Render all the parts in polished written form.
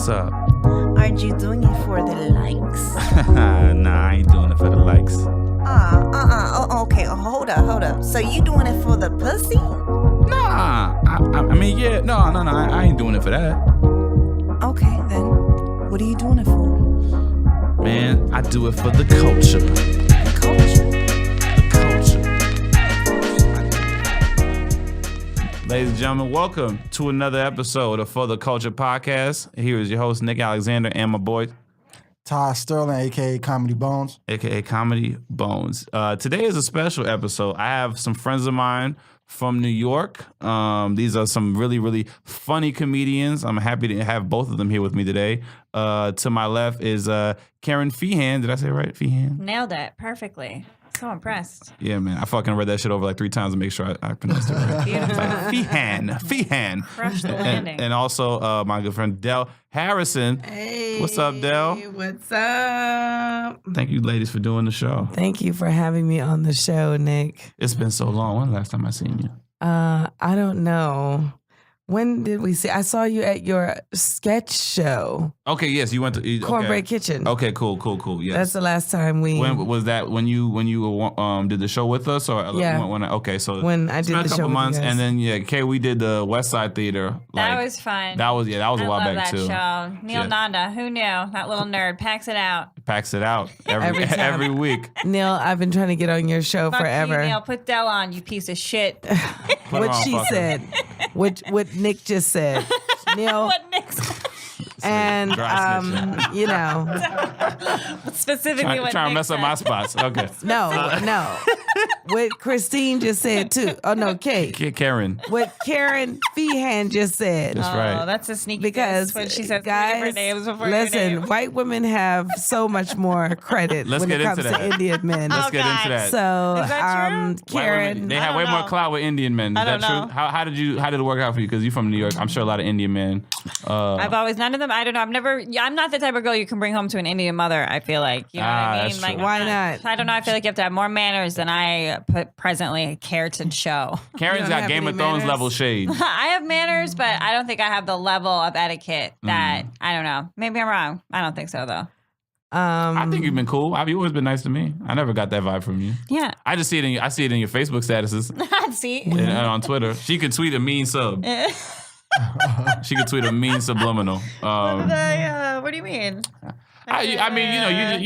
What's up? Aren't you doing it for the likes? Nah, I ain't doing it for the likes. Okay, hold up. So you doing it for the pussy? Nah, I mean, yeah, no, I ain't doing it for that. Okay, then what are you doing it for? Man, I do it for the culture. The culture? The culture. Ladies and gentlemen, welcome to another episode of For the Culture podcast. Here is your host, Nick Alexander, and my boy, Ty Sterlin, a.k.a. Comedy Bones. A.k.a. Comedy Bones. Today is a special episode. I have some friends of mine from New York. These are some really, really funny comedians. I'm happy to have both of them here with me today. To my left is Kerryn Feehan. Did I say it right? Feehan? Nailed it perfectly. So impressed. Yeah, man. I fucking read that shit over like 3 times to make sure I pronounced it right. Beautiful. Feehan. Crush the landing. And also my good friend Del Harrison. Hey, what's up, Del? What's up? Thank you, ladies, for doing the show. Thank you for having me on the show, Nick. It's been so long. When the last time I seen you? I don't know. When did we see? I saw you at your sketch show, Okay, yes, you went to Cornbread Kitchen. Okay, cool. Yes. That's the last time we. When was that? When you did the show with us, or Yeah. Okay, so When I it's did been the a show couple with you months, guys. and then we did the West Side Theater. That was fun. That was a I while love back that too. show. Neil Yeah. Nanda, who knew? That little nerd packs it out. Packs it out every Every time. every week. Neil, I've been trying to get on your show Fuck forever. you, Neil. Put Del on, you piece of shit. Put her What on, she fucker. said, what Nick just said, Neil, What Nick's and Dry snitch, you know, specifically what Trying to Nick mess up said. my spots. Okay. no, what Christine just said too. Oh no, Kate. Karen. What Kerryn Feehan just said. That's Oh, right. that's a sneaky Because diss when she says guys, 3 different names before your listen, name. white women have so much more credit Let's when get it comes into that. to Indian men. Let's get God. into that. So, Is that true? White Karen, women, they I have don't way more know. clout with Indian men. Is I that don't true? know. How did it work out for you? Because you're from New York. I'm sure a lot of Indian men. I've always none of them. I don't know. I'm not the type of girl you can bring home to an Indian mother. I feel like you know what I mean. that's Like true. Why not? I don't know. I feel like you have to have more manners than I presently care to show. Karen's don't got have Game any of Thrones manners? level shade. I have manners, but I don't think I have the level of etiquette that I don't know. Maybe I'm wrong. I don't think so though. I think you've been cool. You've always been nice to me. I never got that vibe from you. Yeah. I just see it in your Facebook statuses See. and on Twitter. She could tweet a mean sub. She could tweet a mean subliminal. What do you mean? I mean,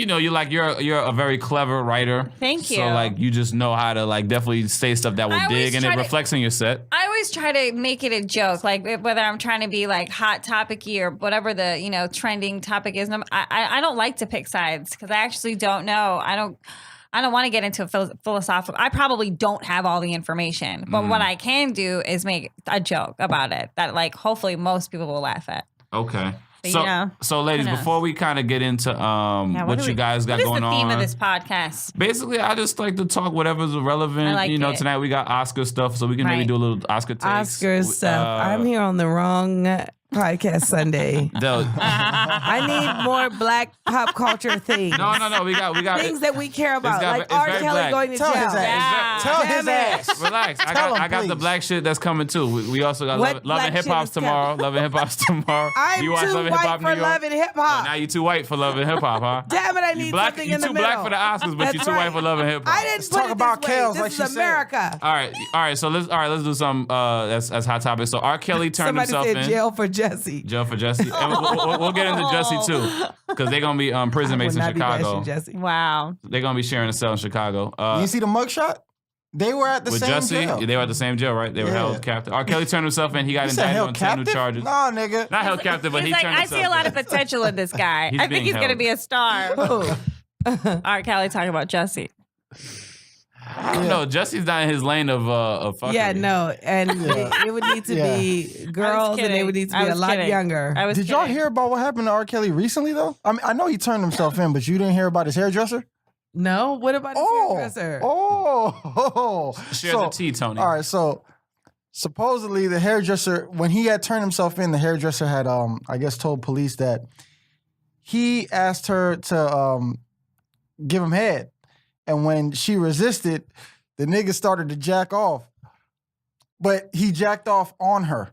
you're a very clever writer. Thank you. So like you just know how to like definitely say stuff that will I always dig, and try it to- reflects in your set. I always try to make it a joke, like whether I'm trying to be like hot topicy or whatever the trending topic is. And I don't like to pick sides because I actually don't know. I don't want to get into a philosophical. I probably don't have all the information, but what I can do is make a joke about it that like hopefully most people will laugh at. Okay. But, So ladies, who knows? before we kind of get into what you guys got going What is the theme on, of this podcast? basically, I just like to talk whatever's relevant. I like it. Tonight we got Oscar stuff, so we can maybe Right. do a little Oscar takes. Oscar stuff. I'm here on the wrong podcast Sunday. I need more black pop culture things. No. We got Things that we care about, got- like it's R. very Kelly black. going to Tell jail. his ass. Yeah. Tell Damn his it. ass. Relax. Tell him, I got the please. black shit that's coming too. We also got What Love and black Hip shit Hop's is tomorrow. Love and Hip Hop's tomorrow. I'm you watch too Love and Hip white Hop for New York? love and hip Oh, hop. now you too white for Love and Hip Hop, huh? Damn it, I You need black, something you in the too middle. black for the Oscars, but That's you too right. white for Love and Hip Hop. I didn't talk put it about this way. Kels This like is she said. America. All right. So let's do some that's hot topics. So R. Kelly turned Somebody himself said in. jail for Jesse. Jail for Jesse. And we'll get into Jesse too, because they're gonna be prison mates Would in not be Chicago. bashing Jesse. Wow. They're gonna be sharing a cell in Chicago. You see the mugshot? They were at the With same Jesse, jail. they were at the same jail, right? They were Yeah. held captive. R. Kelly turned himself in. He got You said indicted held on 10 new captive? charges. Nah, nigga. Not held captive, but He's he like, turned I himself see a lot in. of potential in this guy. He's I think being he's going to held. be a star. R. Kelly talking about Jesse. No, Jesse's not in his lane of fuckery. Yeah, no, and it would need to be girls, and they would need to be a lot younger. I was Did y'all kidding. hear about what happened to R. Kelly recently, though? I mean, I know he turned himself in, but you didn't hear about his hairdresser? No, what about his hairdresser? Share So, the tea, Tony. All right, so supposedly the hairdresser, when he had turned himself in, the hairdresser had, I guess, told police that he asked her to give him head. And when she resisted, the nigga started to jack off. But he jacked off on her.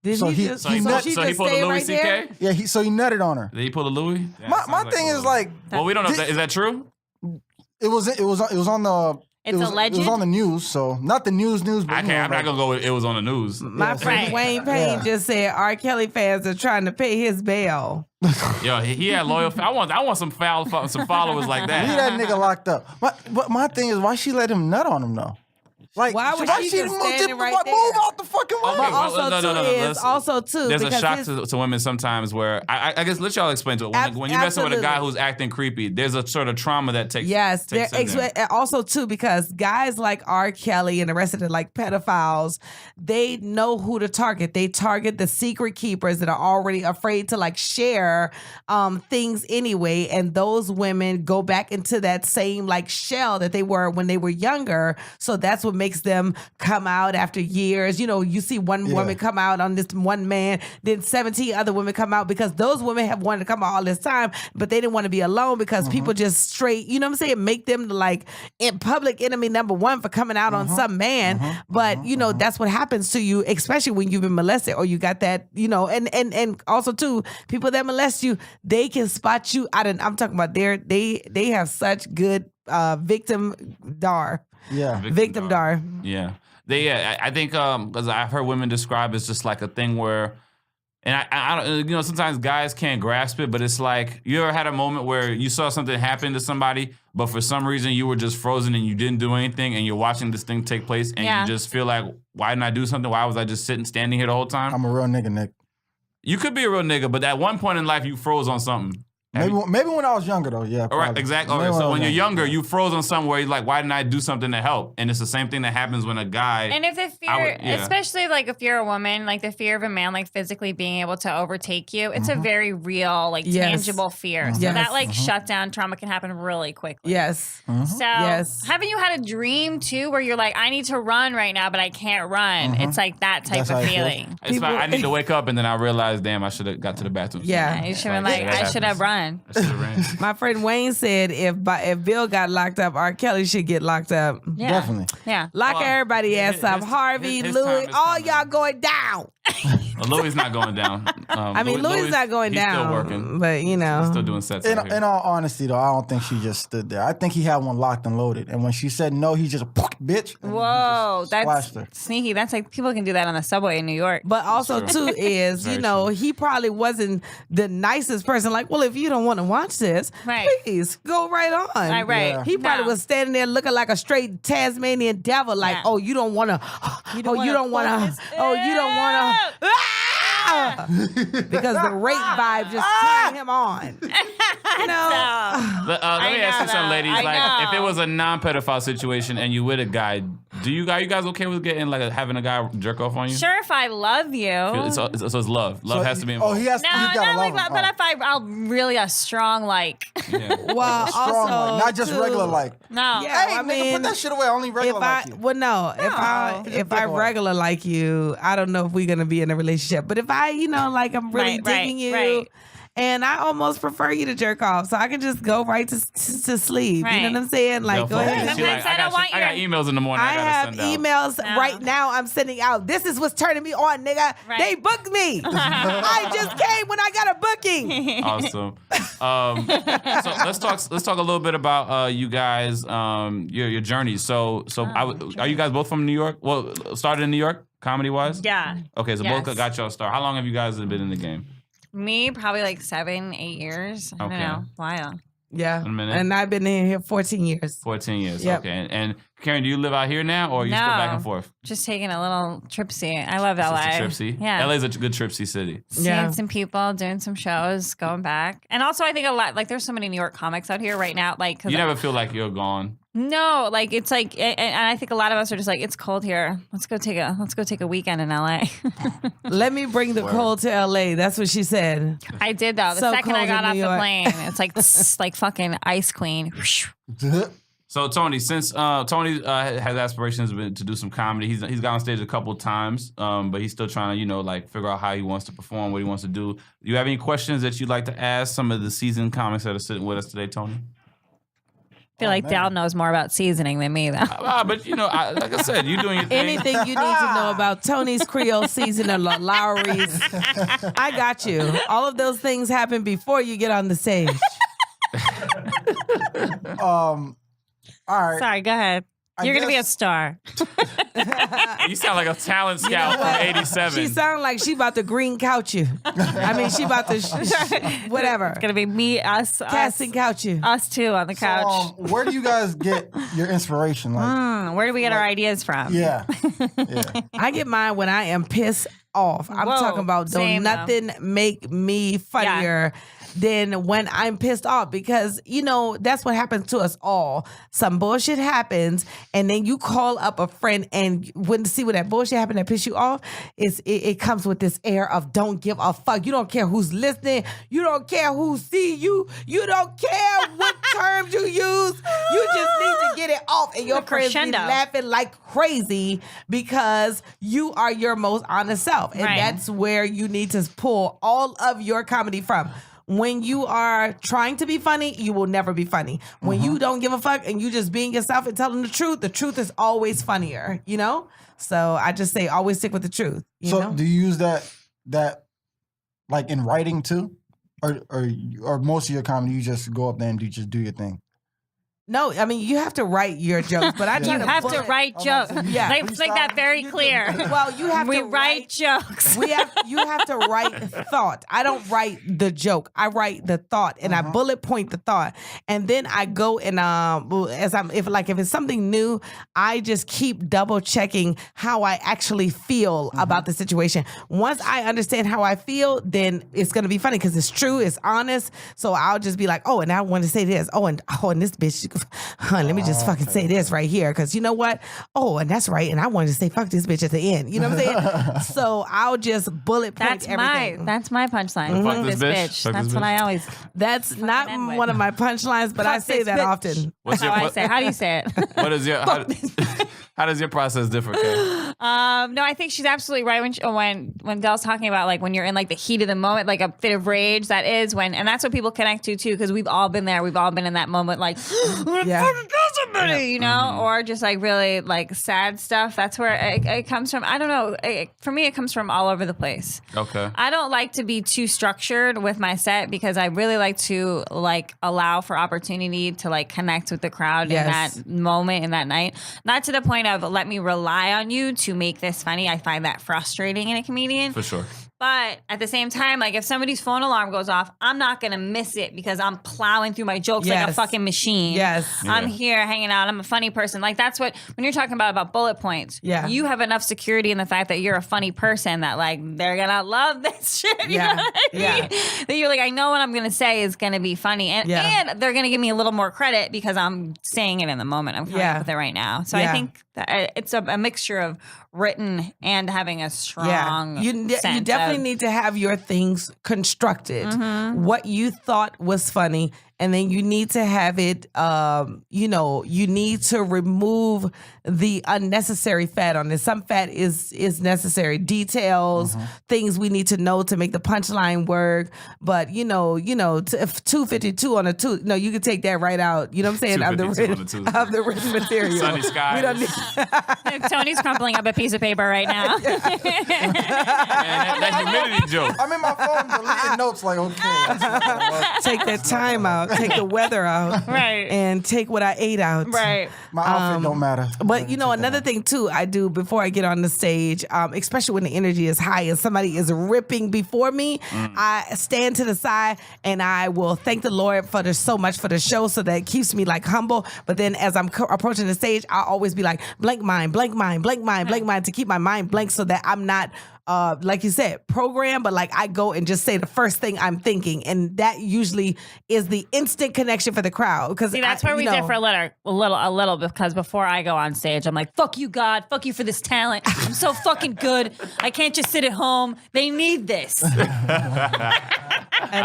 Did So he he- just, he so nut- she so just he pulled a stayed Louis right there? C.K.? Yeah, so he nutted on her. Did he pull a Louis? Yeah, My sounds like thing a is Louis. like, Well, we don't know. Is that true? it was on the. It's alleged? It was on the news, so not the news, but I can't. I'm not gonna go with it was on the news. My friend Right. Wayne Payne just said R. Kelly fans are trying to pay his bail. Yo, he had loyal. I want some followers like Leave that. that nigga locked up. But my thing is, why she let him nut on him though? Like, Why was she just standing right there? Move out the fucking way. Okay, But well, also too, There's a because shock his- to women sometimes where I guess let y'all explain to it. When you're messing with a guy Absolutely. who's acting creepy, there's a sort of trauma that takes. Yes, takes in there. and also too because guys like R. Kelly and the rest of the like pedophiles, they know who to target. They target the secret keepers that are already afraid to like share things anyway, and those women go back into that same like shell that they were when they were younger. So that's what makes them come out after years. You know, you see one woman come out on this one man, then 17 other women come out because those women have wanted to come out all this time, but they didn't want to be alone because people just straight, you know what I'm saying, make them like in public enemy number one for coming out on some man. But you know, that's what happens to you, especially when you've been molested or you got that, you know, and also too, people that molest you, they can spot you out. I'm talking about they have such good victim dar. Yeah. Victim dar. Yeah. I think because I've heard women describe it's just like a thing where, and I don't, you know, sometimes guys can't grasp it, but it's like you ever had a moment where you saw something happen to somebody, but for some reason you were just frozen and you didn't do anything, and you're watching this thing take place, and you just feel like, why didn't I do something? Why was I just standing here the whole time? I'm a real nigga, Nick. You could be a real nigga, but at one point in life you froze on something. Maybe when I was younger though, yeah. All right, probably. exactly. Maybe Okay, so I when was you're younger, you froze on something where you're like, why didn't I do something to help? And it's the same thing that happens when a guy. And if the fear, especially like if you're a woman, like the fear of a man like physically being able to overtake you, it's a very real, like tangible fear. So that like shutdown trauma can happen really quickly. Yes. So haven't you had a dream too where you're like, I need to run right now, but I can't run? It's like that type That's how of I feel. feeling. It's fine. I need to wake up, and then I realize, damn, I should have got to the bathroom. Yeah. You should have been like, I should have run. My friend Wayne said if Bill got locked up, R. Kelly should get locked up. Yeah. Definitely. Yeah. Lock everybody ass up. his- Harvey, his Louis, time is all coming. y'all going down. Louis not going down. I mean, Louis not going he's down. Still working. But you know. He's still doing sets. out here. In all honesty though, I don't think she just stood there. I think he had one locked and loaded. And when she said no, he just bitch. and Whoa, that's splashed her. sneaky. That's like people can do that on the subway in New York. But also too is, you know, he probably wasn't the nicest person. Like, well, if you don't want to watch this, Right. please go right on. Right. Yeah. He probably No. was standing there looking like a straight Tasmanian devil, like, Yeah. oh, you don't want to, oh, you don't want to, oh, you don't want to, because the rape vibe just turned him on. You know, Let me ask you something, ladies. I Like, know. if it was a non-pedophile situation and you with a guy, are you guys okay with getting like having a guy jerk off on you? Sure, if I love you. So it's love. Love has to be Oh, involved. he has. No, he not gotta like love that. him. But if I'll really a strong like. Yeah. well, Strong also like, not just too, regular like. No. Yeah, Hey, I nigga, mean, put that shit away. Only regular if I like you. well no, if I Different way. regular like you, I don't know if we're gonna be in a relationship. But if I, you know, like I'm really Right, digging you, right. and I almost prefer you to jerk off, so I can just go right to sleep. You Right. know what I'm saying? Like, go ahead. Sometimes She like, I don't want I got your- emails in the morning. I I have gotta send out. emails No. right now. I'm sending out. This is what's turning me on, nigga. Right. They booked me. I just came when I got a booking. Awesome. So let's talk a little bit about you guys, your journey. So are you guys both from New York? Well, started in New York, comedy wise. Yeah. Okay, so Yes. both got y'all start. How long have you guys been in the game? Me, probably like 7, 8 years. I Okay. don't know. While. Yeah, A minute. and I've been in here 14 years. 14 years. Yep. Okay. And Kerryn, do you live out here now, or are you still back and forth? Just taking a little tripsy. I love Just LA. a tripsy. Yeah. LA's a good tripsy city. Seeing Yeah. some people, doing some shows, going back. And also I think a lot, like there's so many New York comics out here right now. Like, 'cause You never feel like you're gone. no, like it's like, and I think a lot of us are just like, it's cold here. Let's go take a weekend in LA. Let me bring the cold to LA. That's what she said. I did though. The So second I cold got in off New the York. plane, it's like, like fucking ice queen. So Tony, since Tony has aspirations to do some comedy, he's got on stage a couple of times, but he's still trying to like figure out how he wants to perform, what he wants to do. Do you have any questions that you'd like to ask some of the seasoned comics that are sitting with us today, Tony? I feel like Dal knows more about seasoning than me, though. But like I said, you doing your thing. Anything you need to know about Tony's Creole seasoning or Lowry's, I got you. All of those things happen before you get on the stage. All right. Sorry, go ahead. You're going to be a guess- star. You sound like a talent scout from '87. She sounds like she about to green couch you. I mean, she about to whatever. It's going to be me, Casting couch you. us two on the couch. So, where do you guys get your inspiration? Like, Where do we get our ideas from? yeah. I get mine when I am pissed off. I'm Whoa, talking about don't same, though. nothing make me funnier than when I'm pissed off, because that's what happens to us all. Some bullshit happens, and then you call up a friend, and when that bullshit happened that pissed you off, it comes with this air of don't give a fuck. You don't care who's listening. You don't care who see you. You don't care what terms you use. You just need to get it off, and your friends be crescendo. laughing like crazy because you are your most honest self, and Right. that's where you need to pull all of your comedy from. When you are trying to be funny, you will never be funny. When you don't give a fuck and you just being yourself and telling the truth is always funnier, So I just say always stick with the truth. You So know? do you use that like in writing too? Or most of your comedy, you just go up there and just do your thing? No, I mean, you have to write your jokes, but I try You to have to bullet- write jokes. Yeah. Let's make that very clear. Well, you have We to write jokes. You have to write thought. I don't write the joke. I write the thought, and I bullet point the thought, and then I go and if it's something new, I just keep double checking how I actually feel about the situation. Once I understand how I feel, then it's gonna be funny because it's true, it's honest. So I'll just be like, oh, and I want to say this. And this bitch. Let me just fucking say this right here, because you know what? Oh, and that's right. And I wanted to say fuck this bitch at the end. You know what I'm saying? So I'll just bullet point That's everything. my punchline. Fuck Fuck this this bitch. bitch. Fuck That's this what bitch. I always. That's end not with. one of my punchlines, but I Fuck say this that bitch. often. What's How I say? How do you say it? What is your how does your process differ, Kay? No, I think she's absolutely right when Del's talking about like when you're in like the heat of the moment, like a fit of rage. That is when, and that's what people connect to too, because we've all been there. We've all been in that moment, like I'm gonna Yeah. fucking kill somebody, or just like really like sad stuff. That's where it comes from. I don't know. For me, it comes from all over the place. Okay. I don't like to be too structured with my set because I really like to like allow for opportunity to like connect with the crowd Yes. in that moment, in that night. Not to the point of let me rely on you to make this funny. I find that frustrating in a comedian. For sure. But at the same time, like if somebody's phone alarm goes off, I'm not gonna miss it because I'm plowing through my jokes like a Yes. fucking machine. Yes. I'm Yeah. here hanging out. I'm a funny person. Like that's what when you're talking about bullet points. Yeah. You have enough security in the fact that you're a funny person that like they're gonna love this shit. You Yeah. know what I mean? Yeah. That you're like, I know what I'm gonna say is gonna be funny, and they're gonna give me a little more credit because I'm saying it in the moment. I'm coming up with it right now. So I Yeah. think that it's a mixture of written and having a strong. You sense definitely of- need to have your things constructed. Mm-hmm. What you thought was funny, and then you need to have it. You need to remove the unnecessary fat on it. Some fat is necessary. Details, things we need to know to make the punchline work. But if 252 on a two, no, you can take that right out. You know what I'm saying? Of the 252 on a written, of the written material. Sunny skies. We don't need. Tony's crumpling up a piece of paper right now. Man, that humidity joke. I'm in my phone deleting notes like, okay. Take that time out, take the weather out, Right. and take what I ate out. Right. My outfit don't matter. But another thing too, I do before I get on the stage, especially when the energy is high and somebody is ripping before me, I stand to the side and I will thank the Lord for so much for the show, so that it keeps me like humble. But then as I'm approaching the stage, I'll always be like, blank mind, blank mind, blank mind, blank mind, to keep my mind blank so that I'm not like you said, program, but like I go and just say the first thing I'm thinking, and that usually is the instant connection for the crowd. Because See, that's where we differ a little, because before I go on stage, I'm like, fuck you, God, fuck you for this talent. I'm so fucking good. I can't just sit at home. They need this. And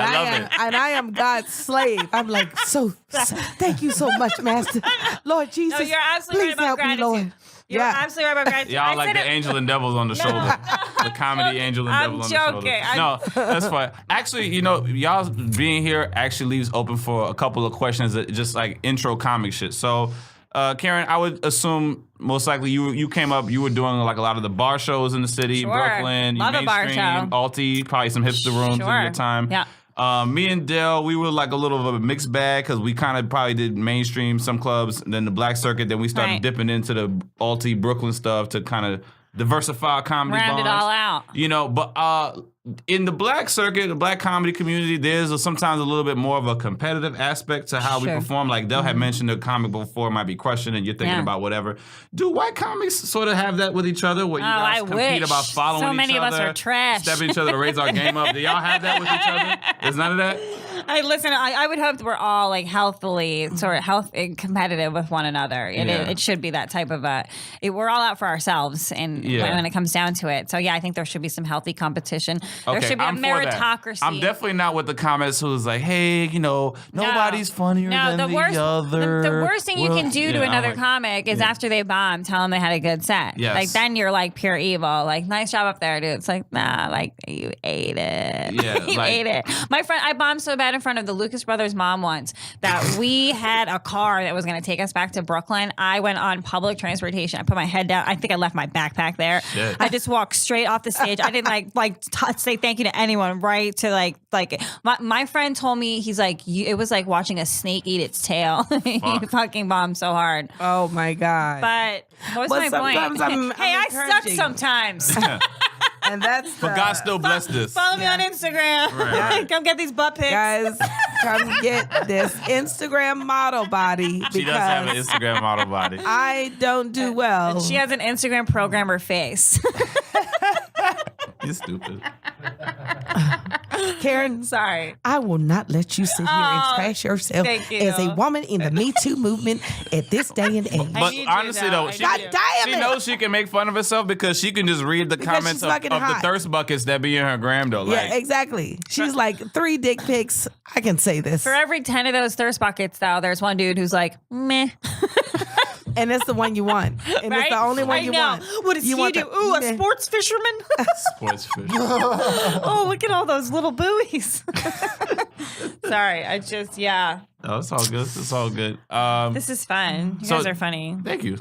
I love it. And I am God's slave. I'm like, so thank you so much, Master. Lord Jesus. No, you're absolutely please right about help me, gratitude. Lord. You're absolutely right, guys. Y'all like the angel and devils on the shoulder. The comedy angel and devil on the shoulder. No, that's fine. Actually, y'all being here actually leaves open for a couple of questions, that just like intro comic shit. So, Kerryn, I would assume most likely you came up, you were doing like a lot of the bar shows in the city, Brooklyn, Love a bar show. Alti, probably some hipster rooms in your time. Yeah. Me and Dale, we were like a little of a mixed bag because we kind of probably did mainstream, some clubs, and then the black circuit. Then we started dipping into the Alti Brooklyn stuff to kind of diversify our comedy Round it all out. But in the black circuit, the black comedy community, there's sometimes a little bit more of a competitive aspect to how we perform. Like Dale had mentioned, the comic before might be crushing, and you're thinking about whatever. Do white comics sort of have that with each other, where you guys compete about following each other? So many of us are trash. Stepping each other to raise our game up. Do y'all have that with each other? There's none of that? I would hope that we're all like healthily sort of competitive with one another. It should be that type of we're all out for ourselves, and when it comes down to it. So I think there should be some healthy competition. There should be a meritocracy. I'm definitely not with the comments who's like, hey, nobody's funnier than the other. The worst thing you can do to another comic is after they bomb, tell them they had a good set. Yes. Like then you're like pure evil. Like, nice job up there, dude. It's like, nah, like you ate it. Yeah, you ate it. My friend, I bombed so bad in front of the Lucas brothers' mom once that we had a car that was going to take us back to Brooklyn. I went on public transportation. I put my head down. I think I left my backpack there. Shit. I just walked straight off the stage. I didn't say thank you to anyone, right? To like my friend told me, he's like, it was like watching a snake eat its tail. He fucking bombed so hard. Oh my God. But what's my point? Hey, I suck sometimes. And that's but God still blessed us. Follow me on Instagram. Right. Come get these butt pics. Guys, come get this Instagram model body. She does have an Instagram model body. I don't do well. She has an Instagram programmer face. You're stupid. Kerryn, sorry. I will not let you sit here and trash yourself as a woman in the Me Too movement at this day and age. But honestly, though, she knows she can make fun of herself because she can just read the comments of the thirst buckets that be in her gram, though. Yeah, exactly. She's like 3 dick pics. I can say this. For every 10 of those thirst buckets, though, there's one dude who's like, meh. And it's the one you want. And it's the only one you want. What does he do? Ooh, a sports fisherman? Sports fisherman. Oh, look at all those little buoys. Sorry, Oh, it's all good. It's all good. This is fun. You guys are funny. Thank you.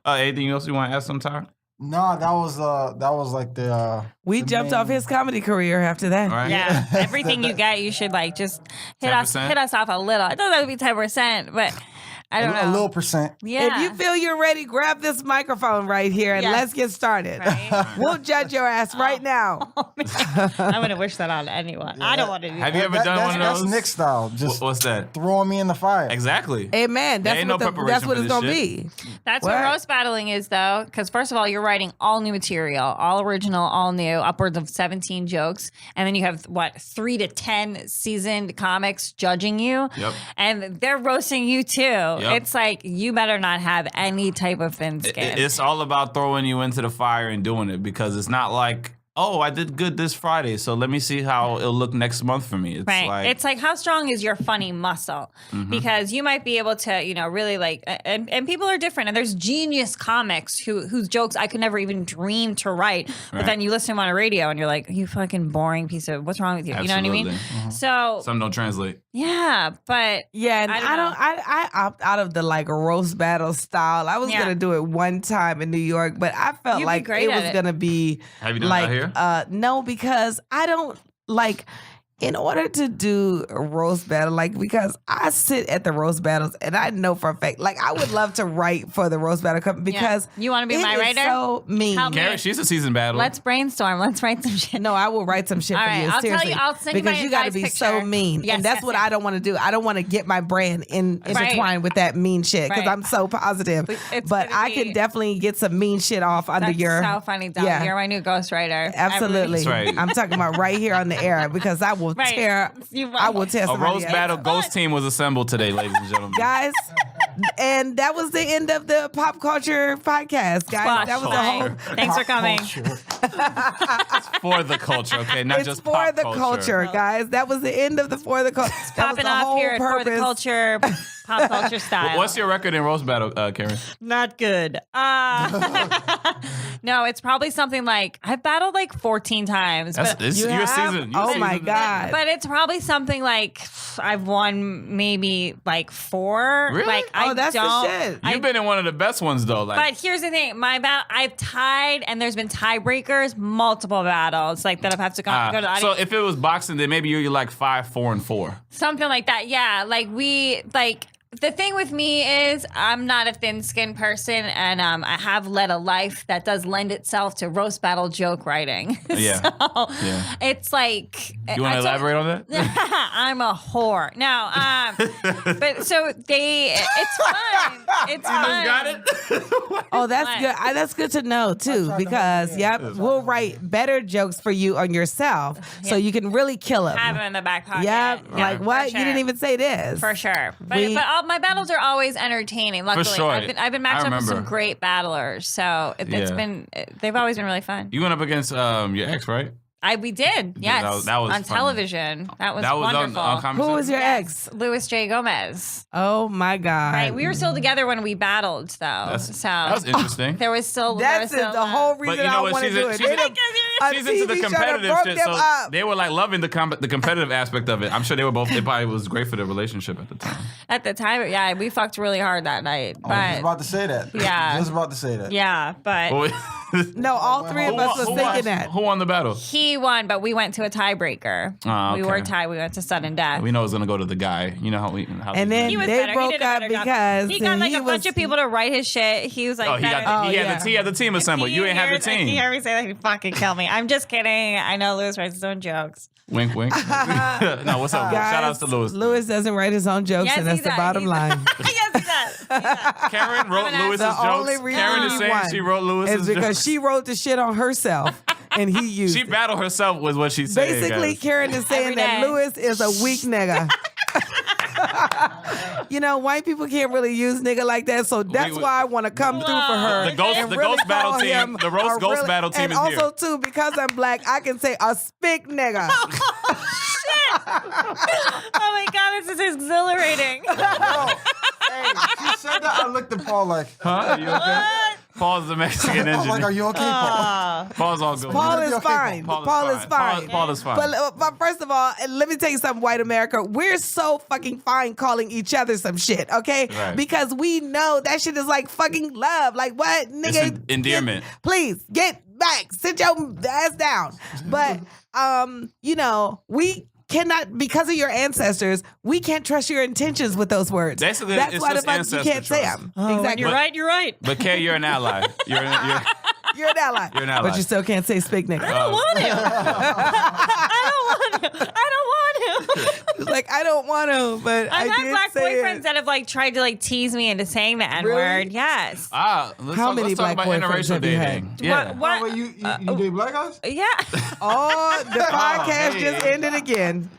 Anything else you want to ask sometime? No, that was like the. We jumped off his comedy career after that. Right. Yeah, everything you get, you should like just hit us off a little. I thought that would be 10%, but I don't know. A little percent. Yeah. If you feel you're ready, grab this microphone right here and let's get started. Right. We'll judge your ass right now. I'm going to wish that on anyone. Yeah, I don't want to do that. Have you ever done one of those? That's Nick style. Just what's that? Throwing me in the fire. Exactly. Amen. That's what it's going to be. That's what roast battling is, though. Because first of all, you're writing all new material, all original, all new, upwards of 17 jokes. And then you have, 3 to 10 seasoned comics judging you. Yep. And they're roasting you, too. Yep. It's like, you better not have any type of thin skin. It's all about throwing you into the fire and doing it because it's not like, oh, I did good this Friday, so let me see how it'll look next month for me. It's like how strong is your funny muscle? Mm-hmm. Because you might be able to, really like, and people are different. And there's genius comics whose jokes I could never even dream to write. But then you listen to them on a radio and you're like, you fucking boring piece of, what's wrong with you? Absolutely. You know what I mean? Mm-hmm. So some don't translate. Yeah, but and I opt out of the like roast battle style. I was gonna do it one time in New York, but I felt like it was gonna be. Have you done it out here? No, because I don't like. In order to do a roast battle, because I sit at the roast battles and I know for a fact, I would love to write for the roast battle because you want to be my writer? So mean. Kerryn, she's a seasoned battler. Let's brainstorm. Let's write some shit. No, I will write some shit for you. Seriously, I'll send you because you got to be so mean, and that's what I don't want to do. I don't want to get my brand intertwined with that mean shit because I'm so positive. But I can definitely get some mean shit off under your. So funny, Dom. You're my new ghostwriter. Absolutely, that's right. I'm talking about right here on the air because I will tear. I will tear somebody A roast battle ghost team was assembled today, ladies and gentlemen. Guys, and that was the end of the pop culture podcast, guys. That was the whole. Thanks for coming. It's for the culture, okay? Not just for pop the culture, guys. That was the end of the for the culture. Popping off here at For the Culture pop culture style. What's your record in roast battle, Kerryn? Not good. No, it's probably something like I've battled like 14 times. But, You're have? seasoned. You're Oh my seasoned. God. but it's probably something like I've won maybe like 4. Really? Like Oh, that's the shit. You've been in one of the best ones though. Like, But here's the thing: I've tied, and there's been tiebreakers, multiple battles like that. I've had to go to the audience. so if it was boxing, then maybe you're like 5, 4, and 4. Something like that. Yeah. The thing with me is I'm not a thin-skinned person, and I have led a life that does lend itself to roast battle joke writing. Yeah. So Yeah. it's like You want to elaborate on that? I'm a whore. No, but so it's fun. It's fun. Got it? Oh, that's What? good. That's good to know too, because we'll write better jokes for you on yourself, so you can really kill them. Have it in the back pocket. Yep. Yeah, Like for what? sure. You didn't even say this. For sure. But We- all my battles are always entertaining. Luckily, sure. I've been matched I up with some remember. great battlers, so they've always been really fun. You went up against your ex, right? We did, yes, that was on fun. television. That was on wonderful. Comedy Who was Central? your ex? Louis J. Gomez. Oh my God. Right, we were still together when we battled, though. That was interesting. There was still That's there was the still, whole But reason you know I what? want to do it. She's They done- a She's into the TV show that competitive broke shit, them so up. they were like loving the competitive aspect of it. I'm sure they were both. It probably was great for their relationship at the time. at the time. Yeah, we fucked really hard that night, I was just but about to say that. Yeah. Just about to say that. yeah, but No, all three of us was thinking that. Who won the battle? he won. But we went to a tiebreaker. Ah, We okay. were tied. We went to sudden death. We know it's gonna go to the guy. You know how And then He was they better. broke he did a up better job. because he got like a bunch was- of people to write his shit. He was like, he better. had the team assembled. You ain't have the team. You hear me say that? He fucking kill me. I'm just kidding. I know Louis writes his own jokes. Wink, wink. No, what's up? Guys, Shout outs to Louis. Louis doesn't write his own jokes, Yes, and that's he the does. bottom He line. yes, he does. He does. Kerryn wrote I'm Louis's The jokes. only reason Kerryn is he saying won she wrote Louis's is because jokes. she wrote the shit on herself, and he used She it. battled herself was what she said. Basically, guys. Kerryn is saying Every that day. Louis is a weak nigga. You know, white people can't really use nigga like that, so that's we- why I want to come through for her. The ghost- and the really ghost battle call team- him the roast a ghost battle team and is also here. too, because I'm black, I can say a spick nigga. Oh my god, this is exhilarating. Hey, she said that. I looked at Paul like, Huh? Are you okay? Paul's the Mexican I was like, are engineer. you okay, Paul? Paul's all good. Paul is okay, fine. Paul is fine. Paul is fine. But first of all, let me tell you something, white America. We're so fucking fine calling each other some shit, okay? Right. Because we know that shit is like fucking love. Like what, nigga? endearment. Please get back. Sit your ass down. But you know, we cannot, because of your ancestors, we can't trust your intentions with those words. Basically, that's it's why the just fuck you ancestor can't say trust. them. When Exactly. you're right, you're right. But Kay, you're an ally. You're You're an ally. You're an ally. But you still can't say spick nigga. I don't want to. I don't want to. It's like, I don't want to, but I've I had did black say boyfriends it. that have like tried to like tease me into saying the N word. Really? Yes. How many let's talk black about boyfriends interracial have you had? dating. Yeah. What? Oh, wait, you date black guys? Yeah. Oh, the podcast hey. just ended again.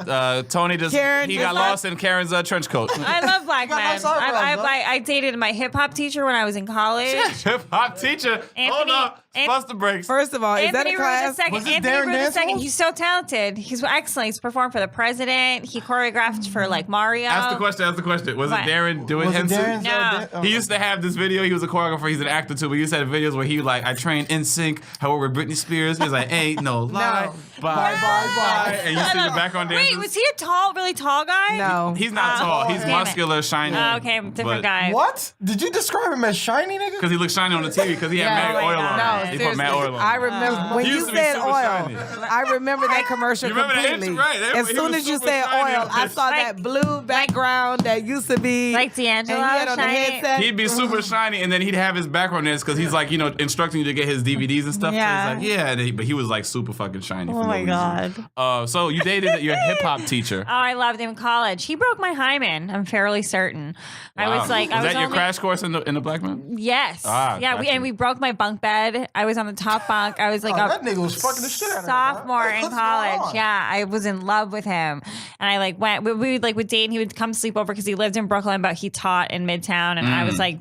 Tony just Kerryn he just got left. lost in Kerryn's trench coat. I love black got men. nice eyebrows, though. I dated my hip hop teacher when I was in college. Hip hop teacher. Hold Anthony- up. Bust the brakes. First of all, is that Anthony a Rue class? II. Was this Anthony Darren Rue Dancehall? II. He's so talented. He's excellent. He's performed for the president. He choreographed for like Mario. Ask the question. Ask the question. Was What? it Darren doing Was it Henson? Darren's, No. He used to have this video. He was a choreographer. He's an actor too. But he used to have videos where he like, I trained in sync. However, Britney Spears. He was like, ain't no lie. Bye, bye. And you see the background dancers. Wait, was he a tall, really tall guy? No. He's not tall. He's damn it. muscular, shiny. Oh, okay, different guy. What? Did you describe him as shiny, nigga? Because he looked shiny on the TV because he had Yeah. mad Oh my oil on God. him. He No, put mad seriously. oil on I him. remember when He you used to be said super oil. shiny. I remember that commercial You remember that? completely. Right. As He soon was as you super said shiny oil, on I this. saw that blue background that used to be Like D'Angelo, and he had on the shiny. headset. He'd be super shiny, and then he'd have his background dance because he's like, instructing you to get his DVDs and stuff. Yeah. So he's like, yeah, and but he was like super fucking shiny. Oh my God. So you dated your hip hop teacher. Oh, I loved him in college. He broke my hymen. I'm fairly certain. I was like, was I was that your only, crash course in the black man? Yes. Ah, yeah. gotcha. We broke my bunk bed. I was on the top bunk. I was like that nigga was fucking the shit out of her. sophomore in What's going college. on? Yeah, I was in love with him, and I like went. We would date, and he would come sleep over because he lived in Brooklyn, but he taught in Midtown, and I was I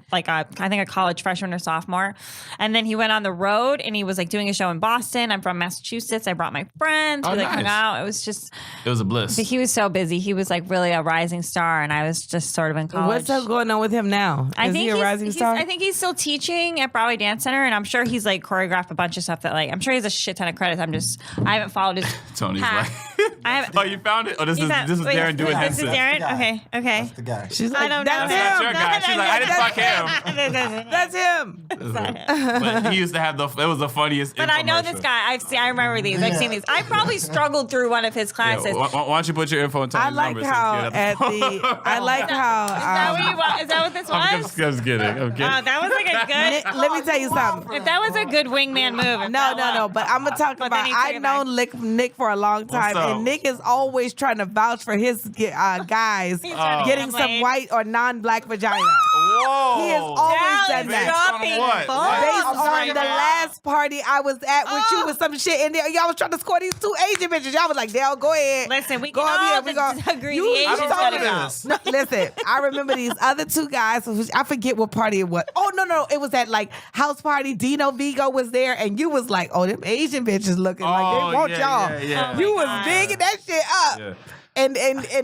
think a college freshman or sophomore, and then he went on the road, and he was like doing a show in Boston. I'm from Massachusetts. I brought my friends. Oh, We like hung nice. out. It was a bliss. But he was so busy. He was like really a rising star, and I was just sort of in college. What's up going on with him now? I Is think he a he's- rising star? I think he's still teaching at Broadway Dance Center, and I'm sure he's like choreographed a bunch of stuff that like I'm sure he has a shit ton of credits. I haven't followed his. Tony's path. like, I haven't. oh, you found it? Oh, this is Wait, Darren doing This is Henson. Darren. That's the Okay. Okay. The guy. She's I like, don't know. that's That's him. your guy. She's like, I didn't fuck him. That's him. But he used to have it was the funniest. But I know this guy. I remember these. I've seen these. I probably struggled through one of his Yeah, classes. why don't you put your info in Tony's I like number? how at the. I like how. Is that what this I'm was? just kidding. I'm kidding. That was like a good. Let me tell you something. If that was a good wingman move. No. But I'm gonna talk But then about. he took I've it back. known Nick for a long time, up? and Nick is always trying to vouch for his guys He's trying to getting get some laid. white or non-black vagina. Whoa. He has always done that. Dropping what? Based I'm on sorry, the man. last party I was at with you with some shit, and y'all was trying to score these two Asian bitches. Y'all was like, Dale, go ahead. Listen, we Go can up all here. We go. agree You- the I Asians don't gotta know go. this. No, listen, I remember these other two guys. I forget what party it was. Oh, no. It was at like house party. Dino Vigo was there, and you was like, oh, them Asian bitches looking like they want y'all. Yeah. You Oh my was God. bigging that shit up. Yeah. And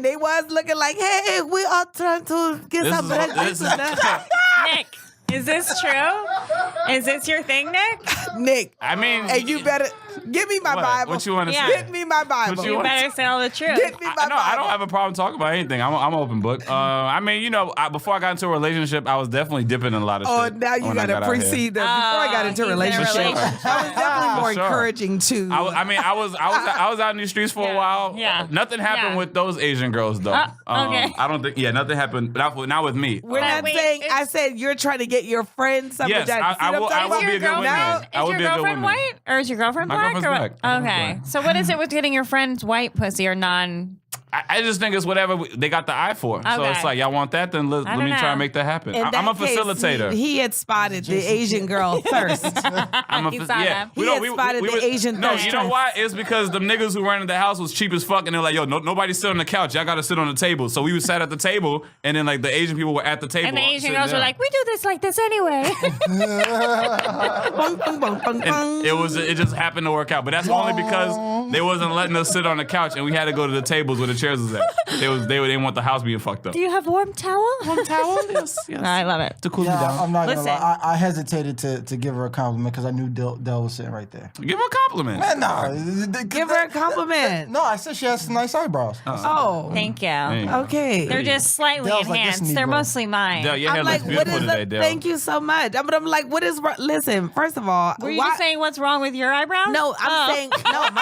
they was looking like, hey, we are trying to get This some is- this is- Nick, is this true? Is this your thing, Nick? Nick. I mean, And you better give me my What? Bible. What you want to Yeah. say? Give me my Bible. What you You want- better tell the truth. Give me my Bible. I don't have a problem talking about anything. I'm an open book. I mean, before I got into a relationship, I was definitely dipping in a lot of Oh, shit. now you when I got got to out here. precede them. Before I got into a he's in a relationship, relationship. I was definitely more For sure. encouraging too. I was out in these streets for a while. Yeah. Nothing happened Yeah. with those Asian girls though. Okay. I don't think. Yeah, nothing happened. Not with me. We're But not wait, saying. I it's- said you're trying to get your friend some Yes, vagina. I See what I'm will- talking I will about? be a good Is wingman. I your would be a good girlfriend wingman. white or is your girlfriend My black? girlfriend's or black. My girlfriend's Okay. black. So what is it with getting your friend's white pussy or non? I just think it's whatever they got the eye for. So Okay. it's like, y'all want that? Then let I me don't try know. and make that happen. In I'm a that case, facilitator. He had spotted the Asian girl thirst. I'm a He fa- saw yeah. that. He had spotted the Asian No, thirst you know trap. why? It's because the niggas who rented the house was cheap as fuck, and they're like, yo, nobody sit on the couch. Y'all got to sit on the table. So we sat at the table, and then like the Asian people were at the table. And the Asian sitting girls were down. like, we do this like this anyway. Bung, bung, bung, bung, bung. And it just happened to work out. But that's only because they wasn't letting us sit on the couch, and we had to go to the tables where the chairs was at. They didn't want the house being fucked up. Do you have warm towel? Warm towel? Yes. I love it. To cool Yeah, me down. I'm not Listen. gonna lie. I hesitated to give her a compliment because I knew Del was sitting right there. Give her a compliment. Man, no. Give her a compliment. No, I said she has some nice eyebrows. Oh, Thank you. Hey. okay. They're just slightly Dale's like, this enhanced. They're Negro. mostly mine. Dale, your hair I'm looks like, what beautiful is today, the? Dale. Thank you so much. But I'm like, what is? Listen, first of all, Were you why- just saying what's wrong with your eyebrows? No, I'm saying no. My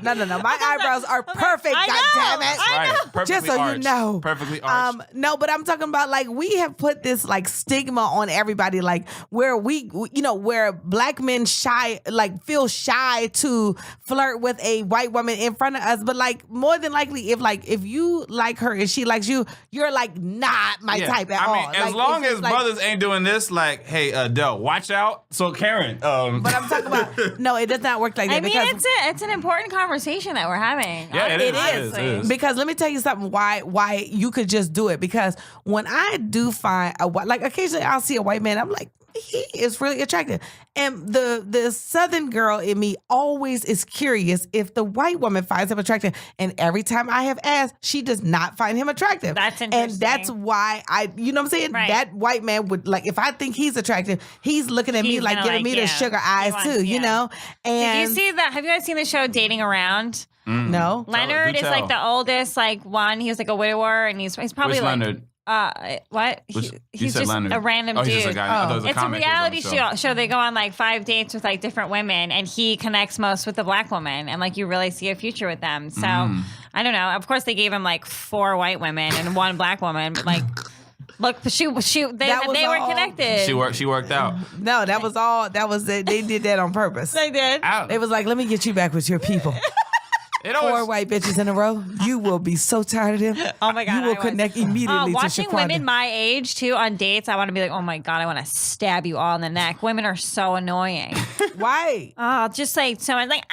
eyebrows. No. My eyebrows are perfect. I God know. damn it. Right. Perfectly Just so you arched. know. Perfectly arched. No, but I'm talking about like we have put this like stigma on everybody, like where where black men feel shy to flirt with a white woman in front of us. But like more than likely, if you like her and she likes you, you're like not my type at all. I mean, as Like, long it's as just like- brothers ain't doing this, like, hey, Del, watch out. So Kerryn, But I'm talking about no, it does not work like that I mean, because it's an important conversation that we're having. Yeah, it is. honestly. It is. because let me tell you something why you could just do it, because when I do find like occasionally I'll see a white man, I'm like, he is really attractive, and the southern girl in me always is curious if the white woman finds him attractive, and every time I have asked, she does not find him attractive. That's and interesting. that's why you know what I'm saying, Right. that white man would, like, if I think he's attractive, he's looking at me He's like gonna giving like me the you. sugar He eyes wants- too, you yeah. know. Did And you see that? Have you guys seen the show Dating Around? no, Leonard do is tell. like the oldest, like one. He was like a widower, and he's probably Which like Leonard? What? Which- you He's said just Leonard. a random Oh, dude. he's just a guy. I thought it was a It's a comic who was on the reality show. They go on like 5 dates with like different women, and he connects most with the black woman, and like you really see a future with them. So I don't know. Of course, they gave him like 4 white women and 1 black woman, but like. Look, shoot, they That was were all- connected. She worked out. no, that was all. That was it. They did that on purpose. They did. Out. It was like, let me get you back with your people. It 4 always, white bitches in a row, you will be so tired of them. Oh my God. You will I was. connect immediately to Watching Shaquanda. women my age too on dates, I want to be like, oh my God, I want to stab you all in the neck. Women are so annoying. Why? Oh, just like someone's like,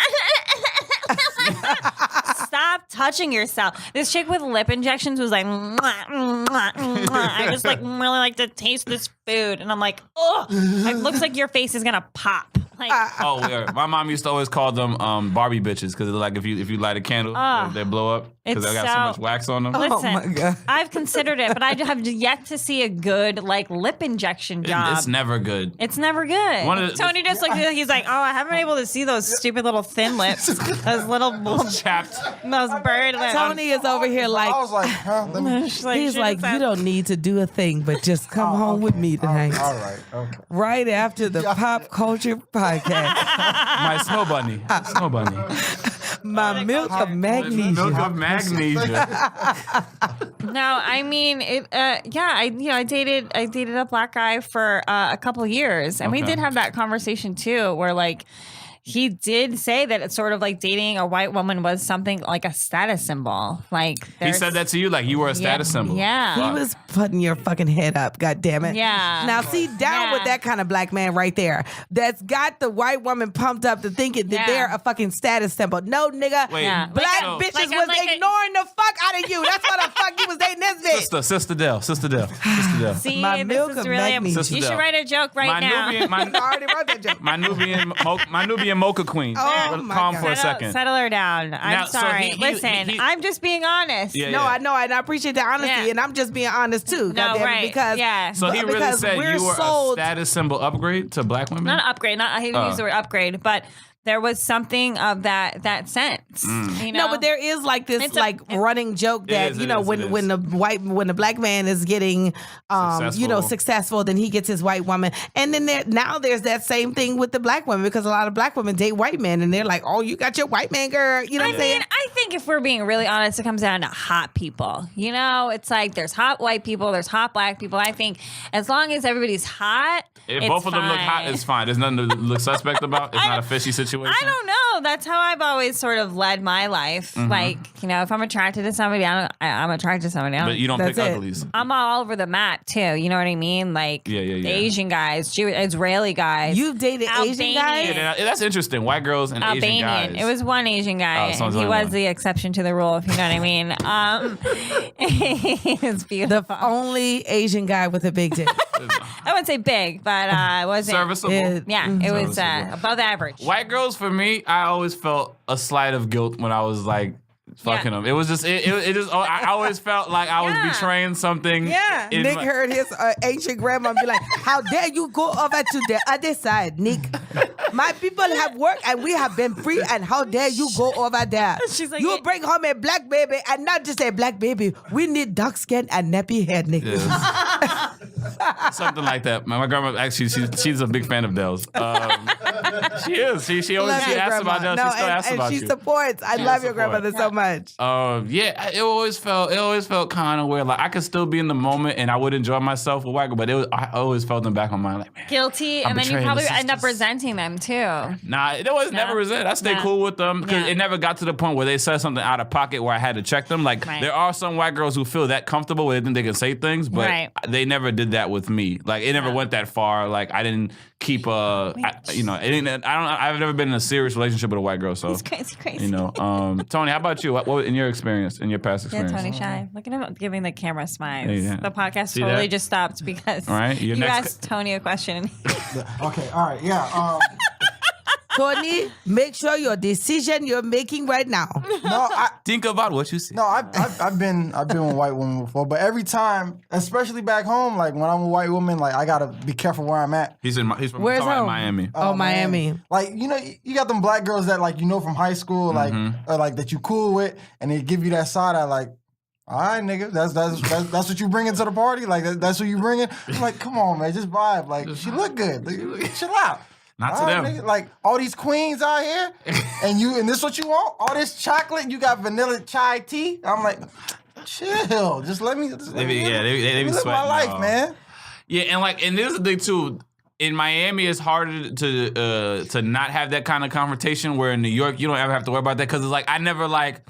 stop touching yourself. This chick with lip injections was like, mwah, mwah, mwah. I just like really like to taste this food, and I'm like, oh, it looks like your face is gonna pop. Like, oh, weird. My mom used to always call them Barbie bitches because like if you light a candle, they blow up because they got so much wax on them. listen, my God. I've considered it, but I have yet to see a good like lip injection job. It's never good. It's never good. One of the- Tony just looked at it, he's like, oh, I haven't been able to see those stupid little thin lips. Those little Chapped. those bird lips. Tony is over here like, I was like, huh? Let me. She's like, he's she like, just you said- don't need to do a thing, but just come home with me tonight. All right. Okay. Right after the Pop Culture Podcast. My snow bunny. Snow bunny. My milk of magnesia. Milk of magnesia. No, I mean, I dated a black guy for a couple of years, and we Okay. did have that conversation too, where like he did say that it's sort of like dating a white woman was something like a status symbol. Like He there's- said that to you like you were a status symbol. Yeah. He was putting your fucking head up, God damn it. Yeah. Now see, down with that kind of black man right there. That's got the white woman pumped up to thinking that Yeah. they're a fucking status symbol. No, nigga. Wait, Yeah. Black so- bitches like was a- ignoring the fuck out of you. That's why the fuck you was dating this bitch. Sister Dell. See, My milk this is of really magnesia. you should write a joke right my now. Nubian, I already wrote that joke. my Nubian mocha queen. Oh, my Calm God. for a second. Settle her down. I'm Now, so sorry. he- Listen, he- I'm just being honest. Yeah, No, yeah. I know, and I appreciate the honesty, Yeah. and I'm just being honest too. No, goddamn it, right. because Yeah. So he really because said we're you were sold- a status symbol upgrade to black women? Not an upgrade. Not I didn't use the word upgrade, but there was something of that sense. You know? No, but there is like this It's a- like running joke that is, you it know is, when it is. when the black man is getting Successful. successful, then he gets his white woman, and then there's that same thing with the black women because a lot of black women date white men and they're like, oh, you got your white man, girl. You know what I'm saying? I think if we're being really honest, it comes down to hot people. You know, it's like there's hot white people, there's hot black people. I think as long as everybody's hot, If it's both of them look hot, fine. it's fine. There's nothing to look suspect about. It's not a fishy situation. I don't know. That's how I've always sort of led my life. Like, you know, if I'm attracted to somebody, I'm attracted to somebody. But you don't That's pick it. uglies. I'm all over the map too. You know what I mean? Like Yeah. Asian guys, Israeli guys. You've dated Asian guys? Yeah, that's interesting. White girls and Asian Albanian. guys. It was one Asian guy. Oh, so and it's he only was one. the exception to the rule, if you know what I mean. It's beautiful. The only Asian guy with a big dick. I wouldn't say big, but it wasn't. serviceable. Yeah, it was Serviceable. above average. White girls, for me, I always felt a slight of guilt when I was like fucking them. It was just, it just, I always felt like I was Yeah. betraying something. Yeah, in Nick my- heard his ancient grandma be like, "How dare you go over to the other side, Nick? My people have worked and we have been free, and how dare you go over there? She's like, you bring home a black baby, and not just a black baby. We need dark skin and nappy hair, Nick." Yeah. Something like that. My grandma, actually, she's a big fan of Dell's. She is. She always Love she your asks grandma. about Dell. No, She still and, asks and about she you. supports. I love your grandmother so much. Yeah, it always felt kind of weird. Like I could still be in the moment and I would enjoy myself with white girl, but I always felt in the back of my mind like, man. Guilty, I'm and then you betraying probably the end up sisters. resenting them too. Nah, it was never resent. I stayed Nah. cool with them because Yeah. it never got to the point where they said something out of pocket where I had to check them. Like Right. there are some white girls who feel that comfortable where they think they can say things, but Right. they never did that with me. Like it never went that far. Like I didn't keep I've never been in a serious relationship with a white girl. So It's crazy. you know, Tony, how about you? What in your experience, in your past Yeah, experience? Tony Shy. Look at him giving the camera smiles. Yeah. The podcast See totally that? just stopped because All right, your you next- asked Tony a question. Okay. All right. Yeah. Tony, make sure your decision you're making right now. No, Think about what you said. No, I've been with white women before, but every time, especially back home, like when I'm with white women, like I gotta be careful where I'm at. He's from Where's talking about home? Miami. Oh, Miami. Like you got them black girls that like from high school, like or like that you cool with, and they give you that side eye, like, all right, nigga, that's what you bring into the party, like that's what you bringing. I'm like, come on, man, just vibe. Like she look good, like, chill out. Not to All right, them. nigga, like all these queens out here, and this what you want? All this chocolate, you got vanilla chai tea. I'm like, chill, just let me. They be live sweating. my life, man. Yeah, and this is the thing too. in Miami, it's harder to not have that kind of confrontation. Where in New York, you don't ever have to worry about that because it's like I never like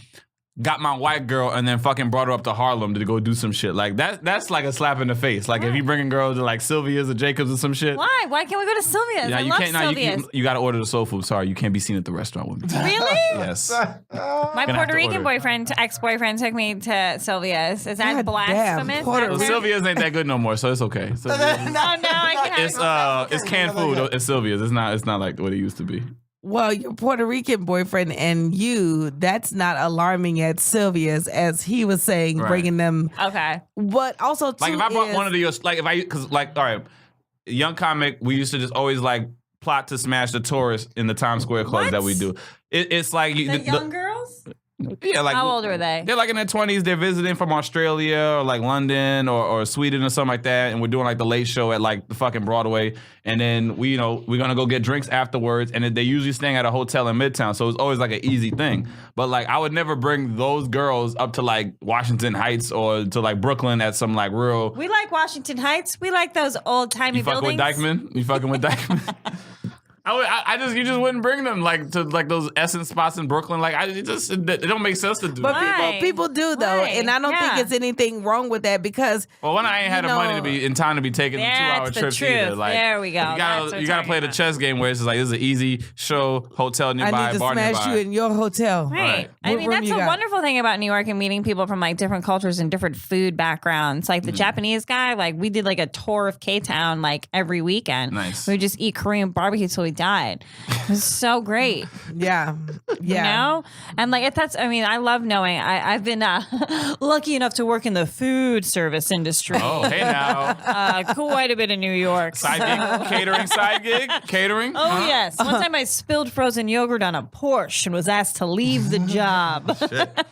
got my white girl and then fucking brought her up to Harlem to go do some shit. Like that's like a slap in the face. Like if you bringing girls to like Sylvia's or Jacob's or some shit. Why? Why can't we go to Sylvia's? Yeah, I you love can't. Sylvia's. You got to order the soul food. Sorry, you can't be seen at the restaurant with me. Really? Yes. My Gonna have Puerto to Rican order. ex-boyfriend took me to Sylvia's. Is that God blasphemous? damn, Puerto Well, Rican. Sylvia's ain't that good no more, so it's okay. So Oh no, I can it's canned food at Sylvia's. It's not like what it used to be. Well, your Puerto Rican boyfriend and you, that's not alarming at Sylvia's, as he was saying, Right. bringing them. Okay. But also, too, Like if I brought one of the like if I because like all right, young comic, we used to just always like plot to smash the tourists in the Times Square clubs What? that we do. It's like The young girls? yeah, like How old were they? They're like in their 20s. They're visiting from Australia or like London or Sweden or something like that. And we're doing like the late show at like the fucking Broadway. And then we're gonna go get drinks afterwards. And they're usually staying at a hotel in Midtown. So it's always like an easy thing. But like I would never bring those girls up to like Washington Heights or to like Brooklyn at some like real. We like Washington Heights. We like those old timey You fucking with buildings. Dykeman? You fucking with Dykeman? You just wouldn't bring them like to like those Essence spots in Brooklyn. Like it don't make sense to do. But Why? people do though, Why? and I don't think Yeah. it's anything wrong with that because Well, when I ain't had the money to be in time to be taking the That's 2-hour the trips truth. either. Like There we go. That's what You we're gotta play talking the chess game where it's just like this is an easy show, hotel I nearby, need to bar smash nearby. you in your hotel. Right. Right. I What mean, room that's you a got? wonderful thing about New York and meeting people from like different cultures and different food backgrounds. Like the Japanese guy, like we did like a tour of K-Town like every weekend. Nice. We would just eat Korean barbecue till we died. It was so great. Yeah, yeah. You know? And like I love knowing. I've been lucky enough to work in the food service industry. Oh, hey now. Quite a bit in New York. Side gig, catering. Oh yes! One time I spilled frozen yogurt on a Porsche and was asked to leave the job.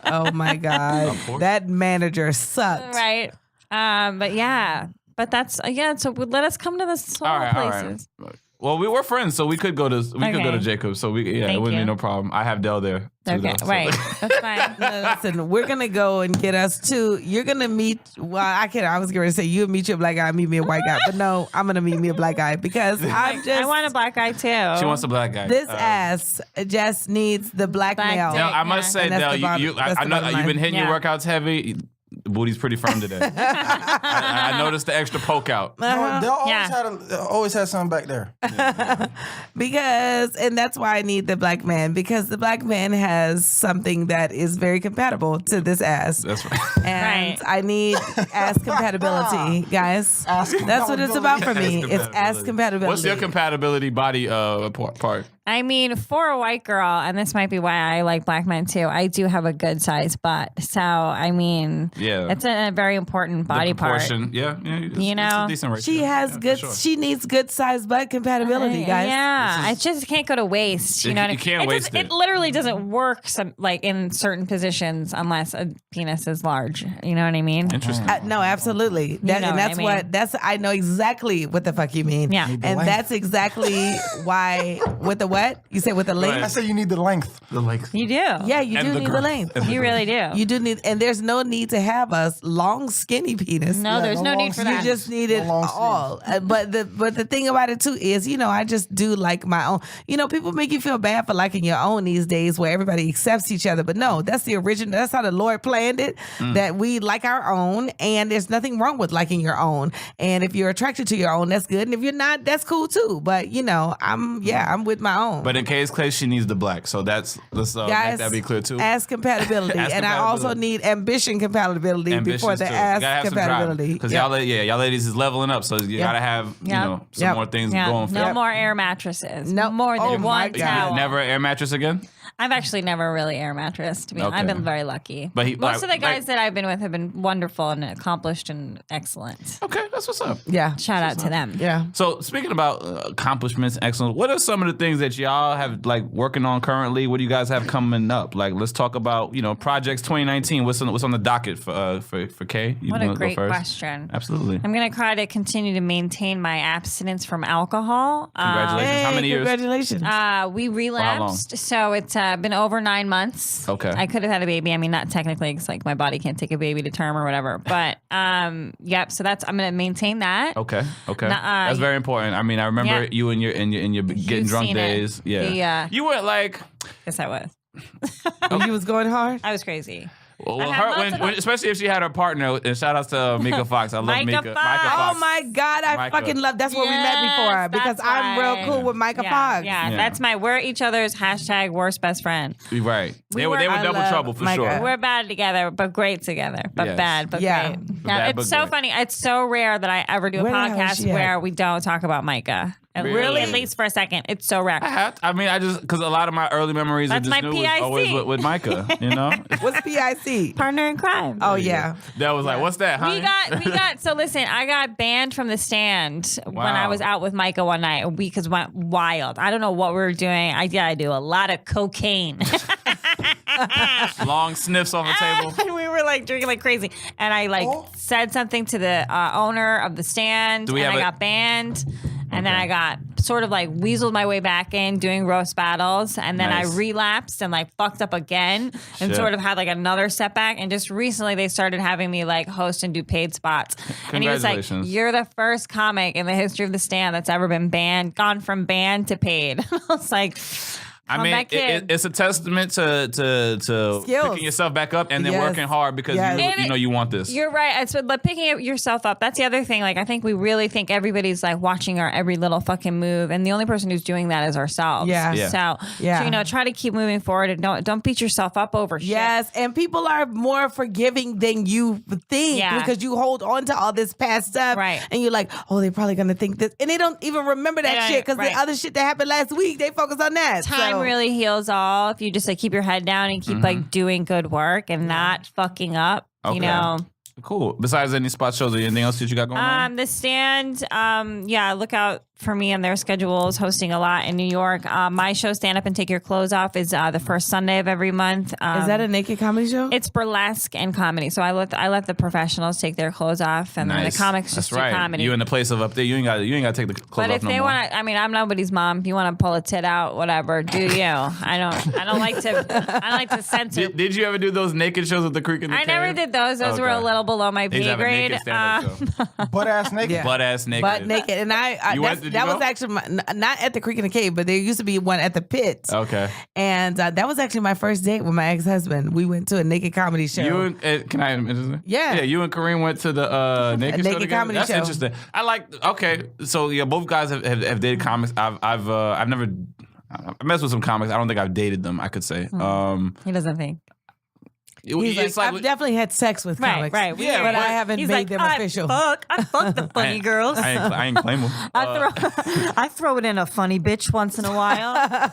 Oh my god, that manager sucked. Right. But yeah. But that's So let us come to the small All right, places. all right. Well, we were friends, so we could go to Okay. Jacob's. So it Thank wouldn't you. be no problem. I have Dell there. too, Okay. though, so- Right. That's fine. Listen, we're gonna go and get us two. You're gonna meet. Well, I was going to say you meet you a black guy, meet me a white guy, but no, I'm gonna meet me a black guy because I'm just. I want a black guy too. She wants a black guy. This ass just needs the black Black male. dick. Now, I must say, And that's Dell, the bottom- that's I the know bottom you've been line. hitting Yeah. your workouts heavy. The booty's pretty firm today. I noticed the extra poke out. They'll always had something back there. And that's why I need the black man, because the black man has something that is very compatible to this ass. That's right. And Right. I need ass compatibility, guys. That's what it's about for me. It's ass compatibility. What's your compatibility body part? I mean, for a white girl, and this might be why I like black men too, I do have a good sized butt. So, I mean, Yeah. it's a very important body part. proportion. Yeah, it's You know? a decent ratio. She has Yeah, good. for sure. She needs good size butt compatibility, guys. Yeah, I just can't go to waste. You know what I You mean? can't waste it. It literally doesn't work like in certain positions unless a penis is large. You know what I mean? Interesting. No, absolutely. know And what that's I mean. I know exactly what the fuck you mean. Yeah. Need the And length. that's exactly why with the what? You said with the ahead. length? I say you need the length. The length. You do. Yeah, you And do the need the girth. length. You really do. You do need, and there's no need to have a long, skinny penis. No, there's no no need for long You that. just need it No long all. But the thing about it too is, I just do like my own. People make you feel bad for liking your own these days, where everybody accepts each other. But no, that's the original. That's how the Lord planned it. That we like our own, and there's nothing wrong with liking your own. And if you're attracted to your own, that's good. And if you're not, that's cool too. But I'm with my own. But in case she needs the black. So let's make Guys, that be clear too. ass compatibility, Ass and I also compatibility. need ambition compatibility before Ambitions the too. ass Gotta have compatibility. Because Yep. y'all ladies is leveling up, so you gotta have some Yep. more things Yeah, going for no you. more air mattresses. No. More Oh than my one God. towel. Never air mattress again. I've actually never really air mattress. To be honest, I've Okay. been very lucky. But Most of the guys like- that I've been with have been wonderful and accomplished and excellent. Okay, that's what's up. Yeah. Shout out to them. Yeah. So speaking about accomplishments, excellence, what are some of the things that y'all have like working on currently? What do you guys have coming up? Like, let's talk about projects 2019. What's on the docket for Kay? You What wanna a go great first? question. Absolutely. I'm going to try to continue to maintain my abstinence from alcohol. Congratulations. How many years? Congratulations. We relapsed, so it's been over 9 months. Okay. I could have had a baby. I mean, not technically, because like my body can't take a baby to term or whatever. But yep. So I'm gonna maintain that. Okay. That's very important. I mean, I remember you in your getting drunk seen it. days. Yeah. The, You weren't like. Yes, I was. You was going hard. I was crazy. Well, I had lots of especially if she had her partner, and shout outs to Mika Fox. I love Micah Mika. Fox. Micah Fox. Oh my God, I Micah. fucking love. That's where we met before because that's I'm real why. cool with Micah Fox. Yeah, Yeah. that's we're each other's hashtag worst best friend. Right. They were I double love trouble for Micah. sure. We're bad together, but great together. But Yes. bad, but Yeah. great. But Now, bad, it's but so great. funny. It's so rare that I ever do a Where the hell is podcast she at? where we don't talk about Micah. Really? At least for a second. It's so rare. I just because a lot of my early memories That's of my this news was PIC. always with Micah. You know, What's PIC? Partner in crime. Oh yeah. that was like, what's that? We Honey? got so listen, I got banned from the stand when I Wow. was out with Micah one night. We just went wild. I don't know what we were doing. I do a lot of cocaine. Long sniffs on the table. And we were like drinking like crazy. And I said something to the owner of the stand, Do we and have I a- got banned. And then I got sort of like weaseled my way back in doing roast battles. And then Nice. I relapsed and like fucked up again and Shit. sort of had like another setback. And just recently they started having me like host and do paid spots. And he was like, Congratulations. you're the first comic in the history of the stand that's ever been gone from banned to paid. I was like, I mean, that kid. it's a testament to Skills. picking yourself back up and then Yes. working hard because Yes. you know you want this. You're right. It's but picking yourself up. That's the other thing. Like I think we really think everybody's like watching our every little fucking move, and the only person who's doing that is ourselves. Yeah. Yeah. So try to keep moving forward and don't beat yourself up over shit. Yes, and people are more forgiving than you think Yeah. because you hold on to all this past stuff, Right. And you're like, oh, they're probably gonna think this, and they don't even remember They that don't- shit because right. the other shit that happened last week, they focus on that. Time So- really heals all if you just like keep your head down and keep like doing good work and not fucking up. Okay. You know. Cool. Besides any spot shows, or anything else that you got going on? The stand, look out for me on their schedules, hosting a lot in New York. My show, Stand Up and Take Your Clothes Off, is the first Sunday of every month. Is that a naked comedy show? It's burlesque and comedy. So I let the professionals take their clothes off, and then the comics just That's right. do comedy. You in the place of up there. You ain't got to take the clothes but off if no they more. want to, I mean, I'm nobody's mom. If you want to pull a tit out, whatever, do you? I don't like to censor. Did you ever do those naked shows at the Creek in the I Cave? never did those. Those were a Okay. little below my They used pay to have a grade. naked stand-up show. Butt ass naked. Yeah. Butt ass naked. Butt naked, and You went- did you that was go? actually not at the Creek in the Cave, but there used to be one at the Pit. Okay. And that was actually my first date with my ex-husband. We went to a naked comedy show. You and can I? Yeah. Yeah. You and Kerryn went to the naked show naked together? comedy That's show. interesting. I like. Okay, so yeah, both guys have dated comics. I've never. I messed with some comics. I don't think I've dated them. I could say. He doesn't think. He's It's like, like I've definitely had sex with comics. Right. Yeah, but but I haven't He's made like, them I official. I fuck the funny girls. I ain't claim them. I throw it in a funny bitch once in a while.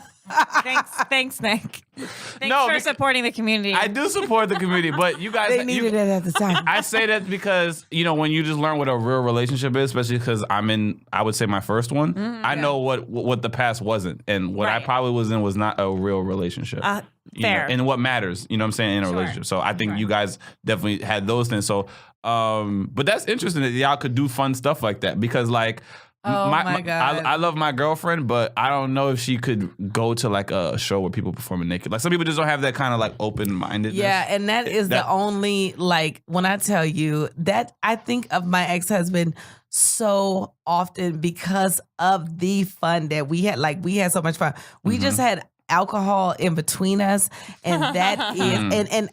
Thanks, Nick. Thanks No, for because- supporting the community. I do support the community, but you guys, They needed it at the time. I say that because when you just learn what a real relationship is, especially because I would say my first one. I know what the past wasn't, and what I Right. probably was in was not a real relationship. fair. And what matters, you know what I'm saying, in a Sure. relationship. So I think you guys definitely had those things. So, but that's interesting that y'all could do fun stuff like that because like. Oh, my God. I love my girlfriend, but I don't know if she could go to like a show where people performing naked. Like some people just don't have that kind of like open mindedness. Yeah, and that is the only, like, when I tell you that I think of my ex-husband so often because of the fun that we had. Like, we had so much fun. We just had alcohol in between us, and that is, and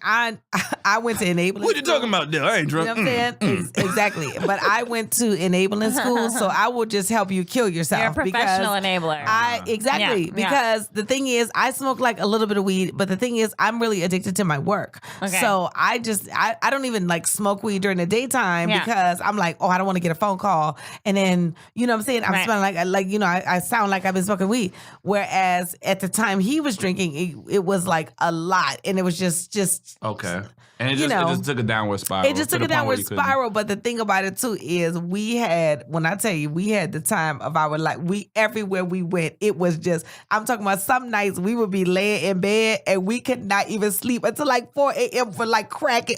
I went to enabling. What you talking about there? I ain't You drunk. know what I'm saying? Exactly. But I went to enabling school, so I will just help you kill yourself. You're a professional because enabler. Exactly. Yeah, Because the thing is, I smoke like a little bit of weed, but the thing is, I'm really addicted to my work. Okay. So I don't even like smoke weed during the daytime Yeah. because I'm like, oh, I don't want to get a phone call. And then, you know what I'm saying? I'm Right. smelling like I sound like I've been smoking weed. Whereas at the time he was drinking, it was like a lot. And it was just Okay. And it You just, know, it just took a downward spiral. it just to took the a point where downward you couldn't- spiral. But the thing about it too is we had the time of our life. Everywhere we went, it was just, I'm talking about some nights we would be laying in bed and we could not even sleep until like 4 a.m. for like cracking.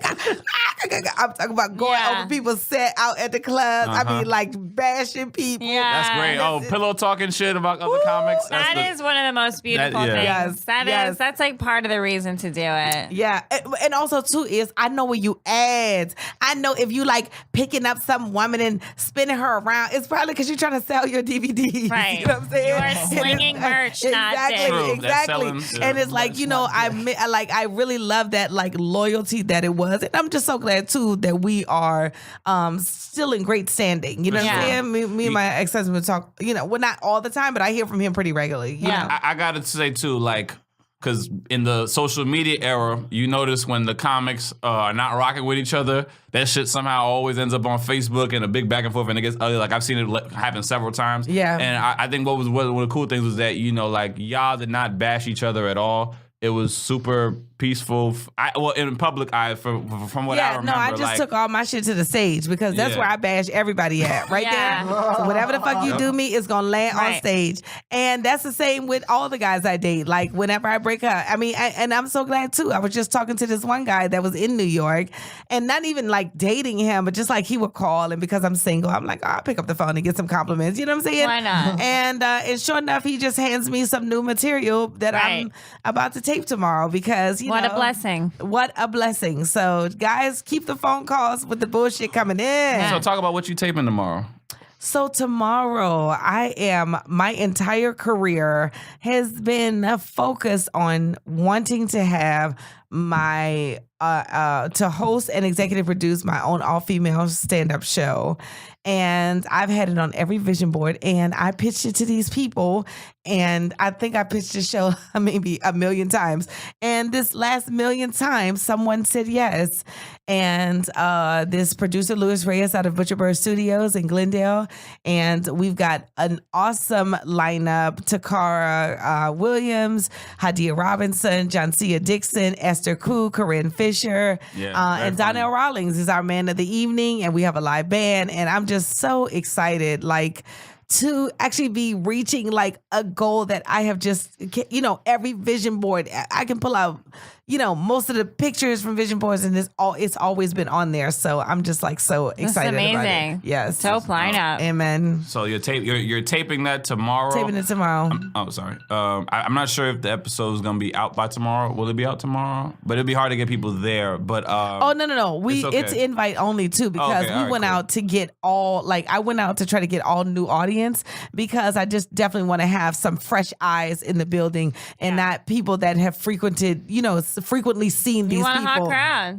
I'm talking about going over people's set out at the clubs. I mean, like bashing people. Yeah. That's great. Oh, pillow talking shit about other comics. That is one of the most beautiful things. Yes, That's like part of the reason to do it. Yeah. And also too is I know where you ads. I know if you like picking up some woman and spinning her around, it's probably because you're trying to sell your DVD. Right. You know what I'm saying? You are slinging merch, not exactly, True. exactly. That's selling, And it's like, you know, I really love that like loyalty that it was. And I'm just so glad too that we are still in great standing. You know what I'm saying? Me and my ex-husband talk, you know, well, not all the time, but I hear from him pretty regularly. You know? I gotta say too, like, because in the social media era, you notice when the comics are not rocking with each other, that shit somehow always ends up on Facebook and a big back and forth, and it gets ugly. Like I've seen it happen several times. Yeah. And I think one of the cool things was that, you know, like y'all did not bash each other at all. It was super peaceful. In public, from what I remember. No, I just took all my shit to the stage because that's where I bash everybody at, right there. So whatever the fuck you do me, it's gonna land on stage. And that's the same with all the guys I date. Like whenever I break up, I mean, and I'm so glad too. I was just talking to this one guy that was in New York, and not even like dating him, but just like he would call, and because I'm single, I'm like, I'll pick up the phone and get some compliments. You know what I'm saying? Why not? And sure enough, he just hands me some new material that I'm about to tape tomorrow because What a blessing. What a blessing. So guys, keep the phone calls with the bullshit coming in. So talk about what you taping tomorrow. So tomorrow, my entire career has been focused on wanting to have my to host and executive produce my own all-female stand-up show. And I've had it on every vision board, and I pitched it to these people, and I think I pitched the show maybe 1,000,000 times. And this last 1,000,000 times, someone said yes. And this producer, Luis Reyes, out of Butcherbird Studios in Glendale, and we've got an awesome lineup: Takara Williams, Hadia Robinson, Johncia Dixon, Esther Koo, Kerryn Feehan, and Donnell Rawlings is our man of the evening, and we have a live band, and I'm just so excited, like, to actually be reaching like a goal that I have just, you know, every vision board I can pull out, you know, most of the pictures from vision boards, and it's always been on there. So I'm just like so excited That's about amazing. it. Yes. Dope lineup. Amen. So you're taping that tomorrow. Taping it tomorrow. Sorry. I'm not sure if the episode is gonna be out by tomorrow. Will it be out tomorrow? But it'd be hard to get people there. But no. It's invite only too, because we went out to get I went out to try to get all new audience, because I just definitely want to have some fresh eyes in the building and not people that have frequently seen these people. You want a hot crowd.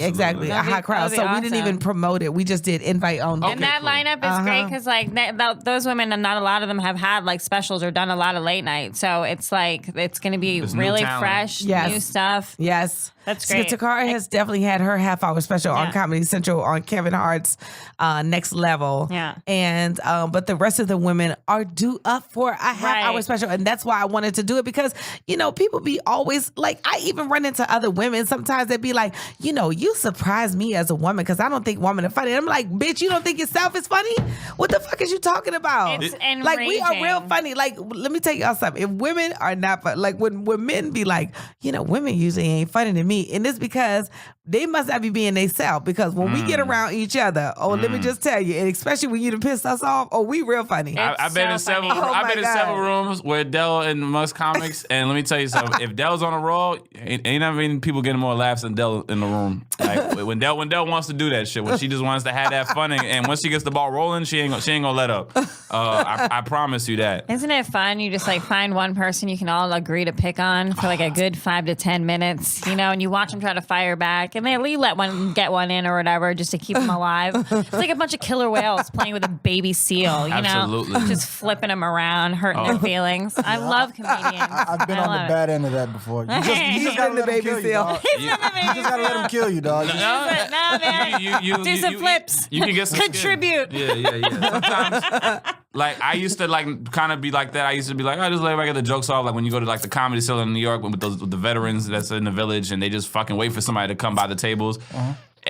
Exactly, a hot crowd. So we didn't even promote it. We just did invite only. And that lineup is great because like those women, and not a lot of them have had like specials or done a lot of late night. So it's like it's going to be really fresh, new stuff. Yes. That's great. So Takara has definitely had her half-hour special on Comedy Central on Kevin Hart's Next Level. Yeah. And but the rest of the women are due up for a half-hour special, and that's why I wanted to do it, because you know people be always like, I even run into other women sometimes that be like, you know, you surprise me as a woman because I don't think women are funny. And I'm like, bitch, you don't think yourself is funny? What the fuck is you talking about? It's enraging. Like, we are real funny. Like, let me tell y'all something. If women are not funny, like when men be like, you know, women usually ain't funny to me. And it's because they must not be being themselves, because when we get around each other, let me just tell you, and especially when you done pissed us off, we real funny. I've been in several. I've been in several rooms where Dell and Musk comics, and let me tell you something. If Dell's on a roll, ain't not many people getting more laughs than Dell in the room. Like when Dell wants to do that shit, when she just wants to have that fun, and once she gets the ball rolling, she ain't gonna let up. I promise you that. Isn't it fun? You just like find one person you can all agree to pick on for like a good 5 to 10 minutes, you know, and you watch them try to fire back, and then you let one get one in or whatever just to keep them alive. It's like a bunch of killer whales playing with a baby seal, you Absolutely. know, just flipping them around, hurting their feelings. I love comedians. I've been on the bad end of that before. You just gotta let him kill you, dog. You just gotta let him kill you, dog. No, man. Do some flips. You can get some Contribute. Skin. Yeah. Sometimes, like, I used to like kind of be like that. I used to be like, just let everybody get the jokes off. Like when you go to like the Comedy Cellar in New York with the veterans that's in the Village, and they just fucking wait for somebody to come by the tables.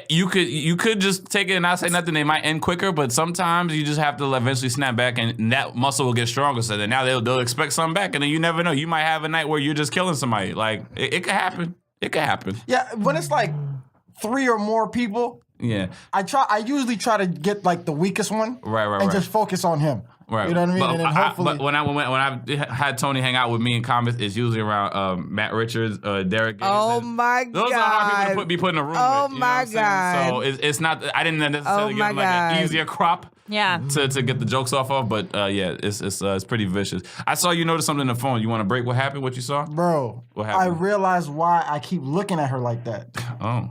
You could just take it and not say nothing. They might end quicker, but sometimes you just have to eventually snap back, and that muscle will get stronger. So then now they'll expect something back, and then you never know. You might have a night where you're just killing somebody. Like it could happen. It could happen. Yeah, when it's like 3 or more people, Yeah. I usually try to get like the weakest one, Right. and just focus on him. Right. You know what I mean? But, And then hopefully, but when I had Tony hang out with me in comics, it's usually around Matt Richards, Derek. Oh Gaines. my Those are hard people God. to be put in a room Oh with. You know my what I'm saying? God. So it's not. I didn't necessarily Oh give them my like an God. easier crop. Yeah. To get the jokes off of, but yeah, it's pretty vicious. I saw you notice something on the phone. You want to break? What happened? What you saw? bro, What I happened? realized why I keep looking at her like that. Oh,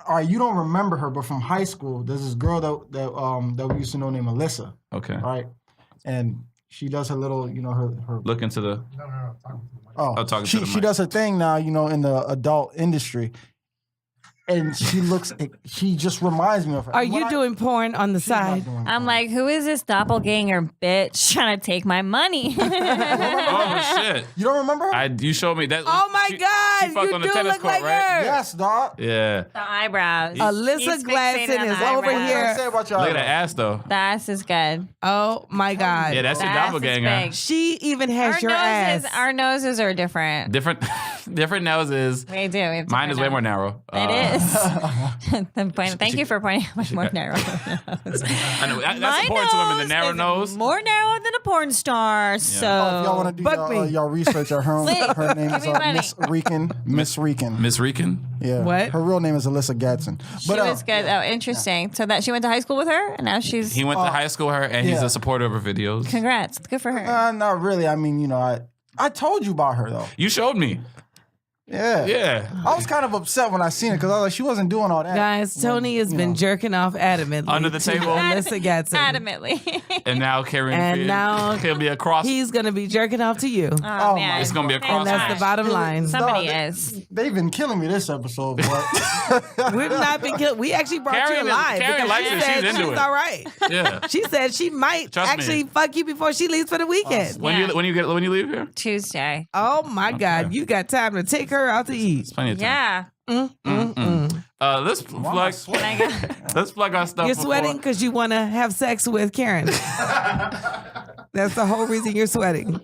All right, you don't remember her, but from high school, there's this girl that we used to know named Alyssa. okay. All right, and she does her little, her. Look into the. Oh, talking to the she mic. does her thing now, in the adult industry, and she just reminds me of her. Are When you I- doing porn on the she's not side? doing I'm porn. like, who is this doppelganger bitch trying to take my money? Oh shit! You don't remember her? You showed me that. Oh my she God, fucked you on the do tennis look court, like right? her. Yes, dog. Yeah. The eyebrows. Alyssa He's fixated Gladson on the is over eyebrows. What did I here. say about y'all? Look at that ass though. The ass is good. Oh my God. Yeah, that's your The ass is doppelganger. big. She even has your ass. Our noses are different. Different noses. We do. We have Mine is way different more noses. narrow. It is. Thank you for pointing out much more narrow. I know, that's My important to women. The narrow is nose. more narrow than a porn star. So Oh, if y'all want to do Fuck me. y'all research her, her name is me money. Miss Rican. Miss Rican. Miss Rican. Yeah. What? Her real name is Alyssa Gadsden. she was good. Oh, interesting. So that she went to high school with her, and now she's. He went to high school with her, and he's yeah. a supporter of her videos. Congrats. Good for her. Not really. I mean, I told you about her though. You showed me. Yeah. Yeah. I was kind of upset when I seen it because I was like, she wasn't doing all that. Guys, Tony has been jerking off adamantly Under the to table. Alyssa Gadsden. Adamantly. And now Kerryn And Feehan, now he'll be across. He's gonna be jerking off to you. Oh, Oh, man. my It's gonna be a Thank cross And that's gosh. the bottom line. Somebody No, is. They've been killing me this episode, but We've not been killed. We actually brought Kerryn you is- alive Kerryn because likes she it. said She's into she's it. all right. Yeah. She said she might Trust me. actually fuck you before she leaves for the weekend. When Yeah. you leave here? Tuesday. Oh my God, you got time to take her out to eat. It's plenty of time. Yeah. Let's plug. Can I go? Let's plug our stuff. You're before- sweating because you want to have sex with Kerryn. That's the whole reason you're sweating.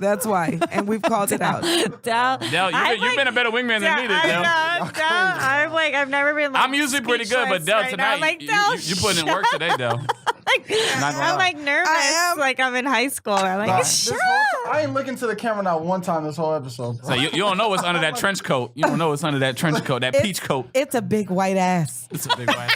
That's why, and we've called it out. Del, Del, you've been a better wingman than me, Del. I'm like, I've never been. Like, I'm usually pretty good, but Del, speechless right now. tonight Like, you Del, putting in work today, Del. Not gonna I'm lie. like nervous. I am. Like I'm in high school. I'm like, this whole time, I ain't looking to the camera not one time this whole episode. So you don't know what's under that trench coat. You don't know what's under that trench coat, that peach coat. It's a big white ass. It's a big white.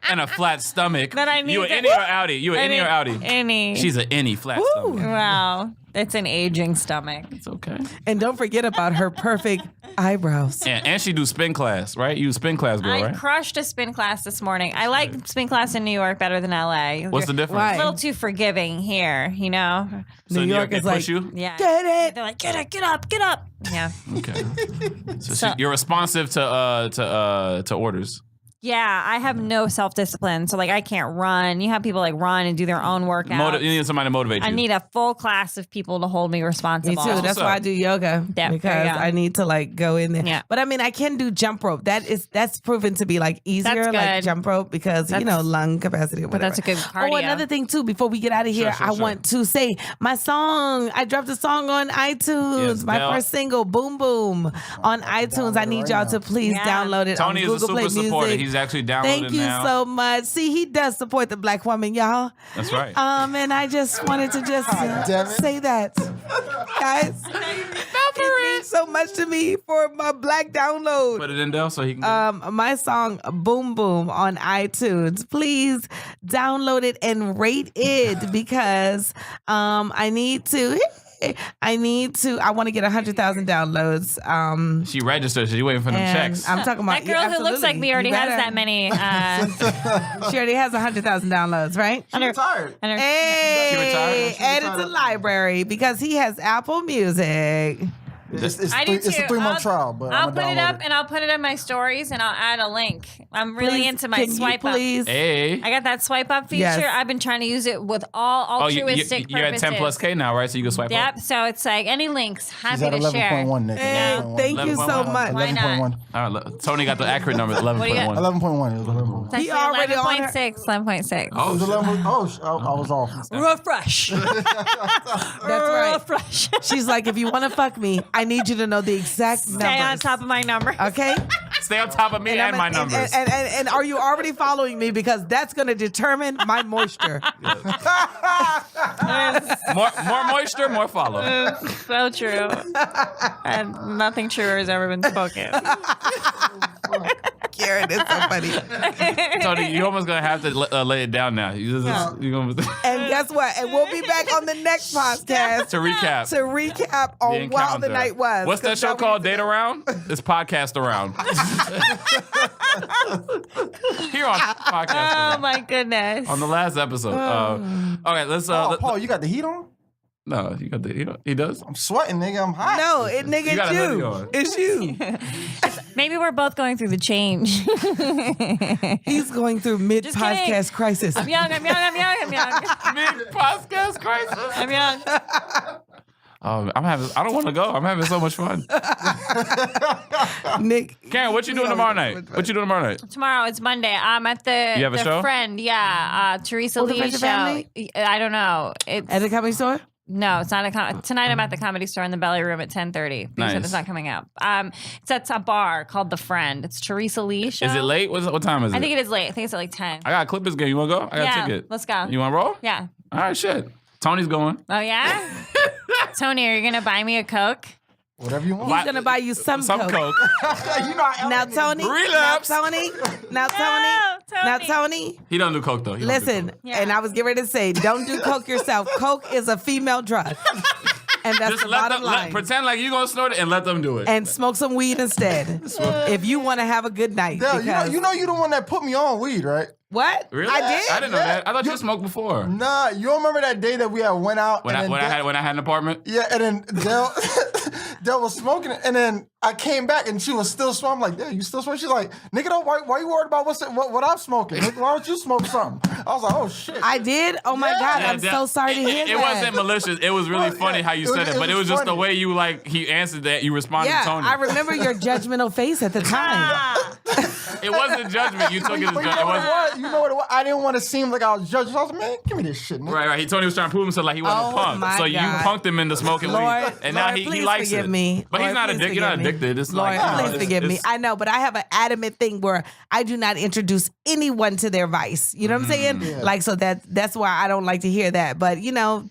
And a flat stomach. That I need You an to- innie or outie? You an innie or outie? Any. She's an innie flat Woo. stomach. Wow. It's an aging stomach. It's okay. And don't forget about her perfect eyebrows. And she do spin class, right? You a spin class girl, I right? crushed a spin class this morning. I like spin class in New York better than LA. What's the difference? Why? A little too forgiving here, you know? So New York they is push like, you? Yeah. Get it. They're like, get it, get up, get up. Yeah. Okay. So you're responsive to orders. Yeah, I have no self-discipline. So, like, I can't run. You have people, like, run and do their own workouts. You need somebody to motivate you. I need a full class of people to hold me Me responsible. too. That's what's why up. I do yoga Yeah, there because you go. I need to like go in there. Yeah. But I mean, I can do jump rope. That's proven to be like easier, That's like good. jump rope because lung capacity or whatever. that's a good cardio. Oh, another thing too. Before we get out of here, Sure, I sure. want to say my song. I dropped a song on iTunes. Yes, my Del. first single, Boom Boom, on iTunes. I need y'all to please Yeah. download it Tony on is a Google Play super supporter. Music. He's actually downloaded Thank you now. so much. See, he does support the black woman, y'all. That's right. And I just wanted to just damn it. say that, guys. It means so much to me for my black download. Put it in Del so he can. My song Boom Boom on iTunes. Please download it and rate it because I need to. I want to get 100,000 downloads. She registered. She's waiting for them And checks. I'm talking about That girl who looks like me already has that many. She already has 100,000 downloads, right? I'm tired. Hey, She retired? add it to library because he has Apple Music. It's I do it's a too. 3-month I'll- trial, but I'll I'm put it download up and I'll put it in my stories and I'll add a link. I'm really Please, into my can swipe you up. please? Hey. I got that swipe up feature. Yes. I've been trying to use it with all Oh, altruistic you're at 10 plus purposes. K now, right? So you can swipe Yep. up. So it's like any links, She's happy at to share. 11.1, Nick. Hey, 11.1. thank you so 11.1. much. Why not? 11.1. All right, Tony got the accurate number, 11.1. 11.1. It was 11.1. It's actually He already on her- 11.6. 11.6. It was 11. I was off. Refresh. That's right. Refresh. She's like, if you want to fuck me, I need you to know the exact Stay on numbers. top of my number. Okay? Stay on top of me and my numbers. And are you already following me? Because that's going to determine my moisture. More moisture, more follow. So true. And nothing truer has ever been spoken. Kerryn is so funny. Tony, you're almost gonna have to lay it down now. You're gonna And guess what? And we'll be back on the next podcast to recap on Wild the Night Was. What's that show called? Date Around? It's Podcast Around. Here on Podcast Around. Oh my goodness. On the last episode. Okay, let's. Paul, you got the heat on? No, you got the. He does. I'm sweating, nigga. I'm hot. No, You got a hoodie you. on. It's you. Maybe we're both going through the change. He's going through mid-podcast crisis. I'm young. Mid-podcast crisis. I'm young. I don't want to go. I'm having so much fun. Nick. Karen, what you doing tomorrow night? Tomorrow, it's Monday. I'm at the You have a show? Friend, Teresa The Lee Friends show. of Family? I don't know. It's At the comedy store? No, it's not tonight I'm at the Comedy Store in the Belly Room at 10:30. Nice. It's not coming up. It's at a bar called The Friend. It's Teresa Lee show. Is it late? What time is it? I think it is late. I think it's at like 10. I got a Clippers game. You want to go? I got a ticket. Let's go. You want to roll? Yeah. All right, shit. Tony's going. Oh, yeah? Tony, are you going to buy me a Coke? Whatever you want. He's going to buy you some Coke. You know I Now, Tony. Relapse. Now, Tony. He don't do coke though. Listen, and I was getting ready to say, don't do Coke yourself. Coke is a female drug. And that's Just the bottom line. pretend like you're gonna snort it and let them do it. And smoke some weed instead. If you want to have a good night. Dale, Because you know you the one that put me on weed, right? what? Really? I did. I didn't know that. I thought you smoked before. Nah, you don't remember that day that we had went out When I had an apartment. Yeah, and then Dale was smoking it, and then I came back and she was still smoking. I'm like, Dale, you still smoking? She's like, nigga, why you worried about what I'm smoking? Nigga, why don't you smoke something? I was like, oh shit. I did? Oh my God, I'm so sorry to hear that. It wasn't malicious. It was really funny how you said it, but it was just the way you he answered that. You responded to Tony. I remember your judgmental face at the time. It wasn't judgment. You took it as But judgment. you know what it was? I didn't want to seem like I was judging. So I was like, man, give me this shit, nigga. Right. Tony was trying to prove himself like he wasn't Oh, a punk. my So you God. punked him into smoking Lord, weed, and now Lord, he please likes forgive it. me. But he's Lord, not please addicted. You're not forgive me. addicted. It's Lord, like please forgive me. I know, but I have an adamant thing where I do not introduce anyone to their vice. You know what I'm saying? Yeah. Like, so that's why I don't like to hear that. But,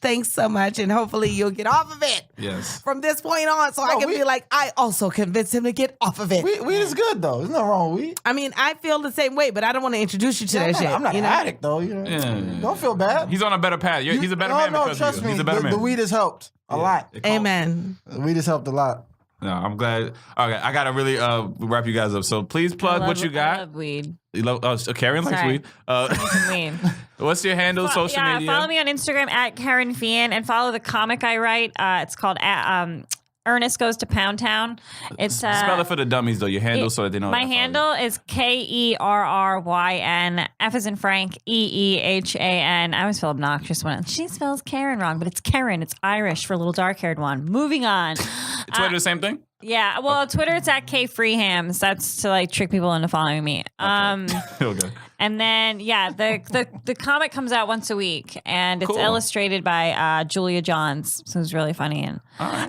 thanks so much. And hopefully you'll get off of it Yes. from this point on. So I can be like, I also convinced him to get off of it. Weed is good, though. There's nothing wrong with weed. I mean, I feel the same way, but I don't want to introduce you to that shit. I'm not an addict, though. Yeah. Don't feel bad. He's on a better path. He's a better man No, because trust of you. me. He's a better man. The weed has helped a lot. Amen. The weed has helped a lot. No, I'm glad. Okay, I gotta really wrap you guys up. So please plug what you I got. love weed. You love, Kerryn likes Sorry. weed. Weed. What's your handle? Social media. Follow me on Instagram at Kerryn Feehan and follow the comic I write. It's called Ernest Goes to Pound Town. It's Spell it for the dummies though. Your handle so that they know. My handle is KERRYN. F as in Frank. EEHAN. I always feel obnoxious when she spells Karen wrong, but it's Kerryn. It's Irish for a little dark-haired one. Moving on. Twitter, the same thing. Yeah, well, Twitter it's at KFreehams. That's to trick people into following me. Okay. And then the comic comes out once a week, and it's Cool. illustrated by Julia Johns, so it's really funny. And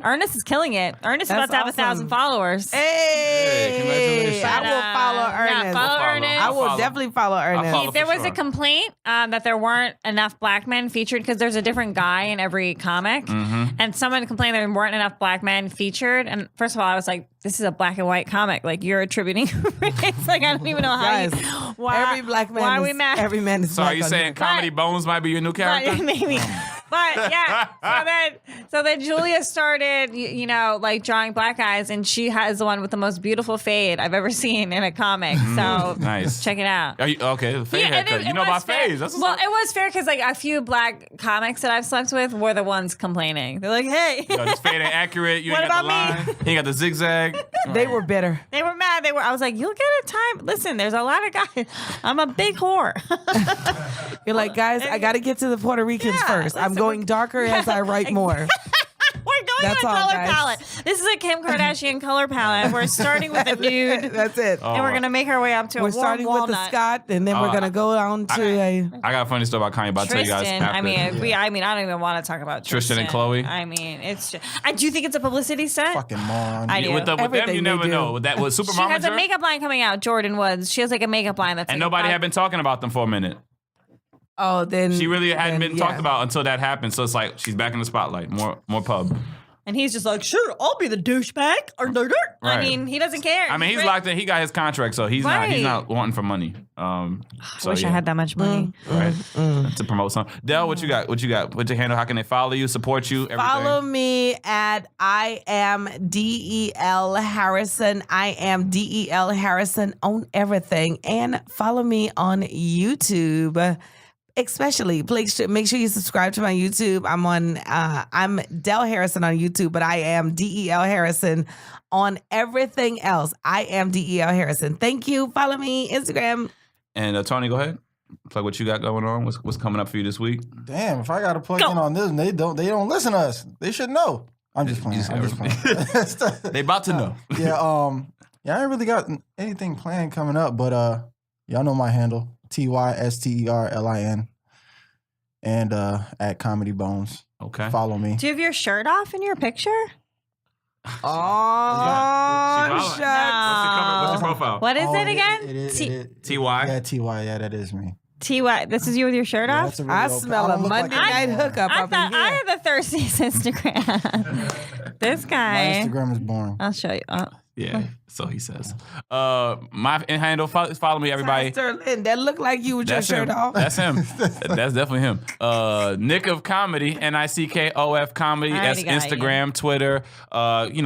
Ernest is killing it. Ernest is about That's to have awesome. 1,000 followers. Hey, congratulations. I will follow Ernest. Yeah, follow Ernest. I will definitely follow Ernest. follow. There for was a sure. complaint that there weren't enough black men featured because there's a different guy in every comic. Mm-hmm. And someone complained there weren't enough black men featured. And first of all, I was like, this is a black and white comic. Like, you're attributing race. Like, I don't even know how Guys, why every black man why are is, we mad? every man is So are black you on saying here. Comedy Bones might be your new character? But, maybe. But yeah, so then Julia started, drawing black guys, and she has the one with the most beautiful fade I've ever seen in a comic. So Nice. check it out. Are you, okay, fade haircut. You know was about fair. fades. That's what's Well, up. it was fair because a few black comics that I've slept with were the ones complaining. They're like, "Hey, Yo, this fade ain't accurate. You What ain't got the about line. You ain't got the zigzag. They were bitter. they were mad. I was like, you'll get a time. Listen, there's a lot of guys. I'm a big whore. You're like, guys, I got to get to the Puerto Ricans Yeah, first. I'm listen, going darker as I write more. We're going That's with all, color guys. palette. This is a Kim Kardashian color palette. We're starting with a nude, That's it. and we're gonna make our way up to a We're warm starting with the walnut. Scott, and then we're gonna go on to a. I got a funny story about Kanye, but I'll tell you guys Tristan, after. I mean, I don't even want to talk about Tristan and Chloe? I mean, it's just, I do think it's a publicity stunt. Fucking moron. I do. With them, Everything you they never do. know. With that, with Super She Mama has a Jerk, makeup line coming out. Jordan Woods. She has like a makeup line that's and like nobody had been talking about them for a minute. Oh, then She really hadn't then, been yeah. talked about until that happened. So it's like she's back in the spotlight. More pub. And he's just like, sure, I'll be the douchebag. I Right. mean, he doesn't care. I mean, he's Right. locked in. He got his contract, so he's Right. not wanting for money. I So, wish I yeah. had that much money. Right. To promote something. Del, what you got? What's your handle? How can they follow you, support you? Everything? Follow me at I am DEL Harrison. I am DEL Harrison on everything. And follow me on YouTube. Especially, please make sure you subscribe to my YouTube. I'm Del Harrison on YouTube, but I am DEL Harrison on everything else. I am DEL Harrison. Thank you. Follow me, Instagram. And Tony, go ahead. Plug what you got going on. What's coming up for you this week? Damn, if I got to plug in on this, and they don't listen to us. They should know. I'm just playing. They about to know. Yeah, I ain't really got anything planned coming up, but y'all know my handle, TYSTERLIN, and at Comedy Bones. Okay. Follow me. Do you have your shirt off in your picture? Oh, She shucks. What's your profile? What is it again? It is. TY? Yeah, TY. Yeah, that is me. TY. This is you with your shirt Yeah, off? that's a really I old- smell don't a look Monday like night that. hookup I up thought in here. I had the Thirsties Instagram. This My guy. Instagram is boring. I'll show you. Yeah, so he says. My handle, follow me, everybody. Sterlin, that look like you with your That's shirt him. off. That's him. That's definitely him. Nick of Comedy, NICKOF Comedy. I That's already got Instagram, Twitter.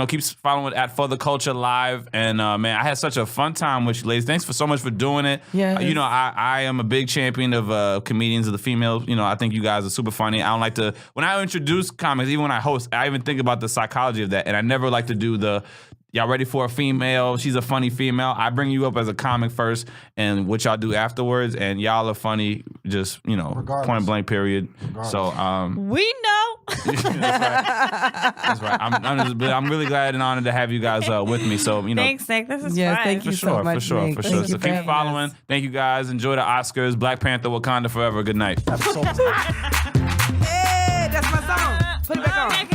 Keeps following at For the Culture Live. And man, I had such a fun time with you ladies. Thanks so much for doing it. Yes. I am a big champion of comedians, of the females. I think you guys are super funny. I don't like to, when I introduce comics, even when I host, I even think about the psychology of that. And I never like to do the, y'all ready for a female? She's a funny female. I bring you up as a comic first, and what y'all do afterwards, and y'all are funny. Just Regardless. point blank. Period. So We know. that's right. I'm really glad and honored to have you guys with me. So Thanks, Nick. This is Yes, fun. thank you for so sure, much, for sure, Nick. for Thank sure. you So for keep having following. us. Thank you guys. Enjoy the Oscars. Black Panther, Wakanda forever. Good night. Episode Hey, that's my song. Put it back on. Okay,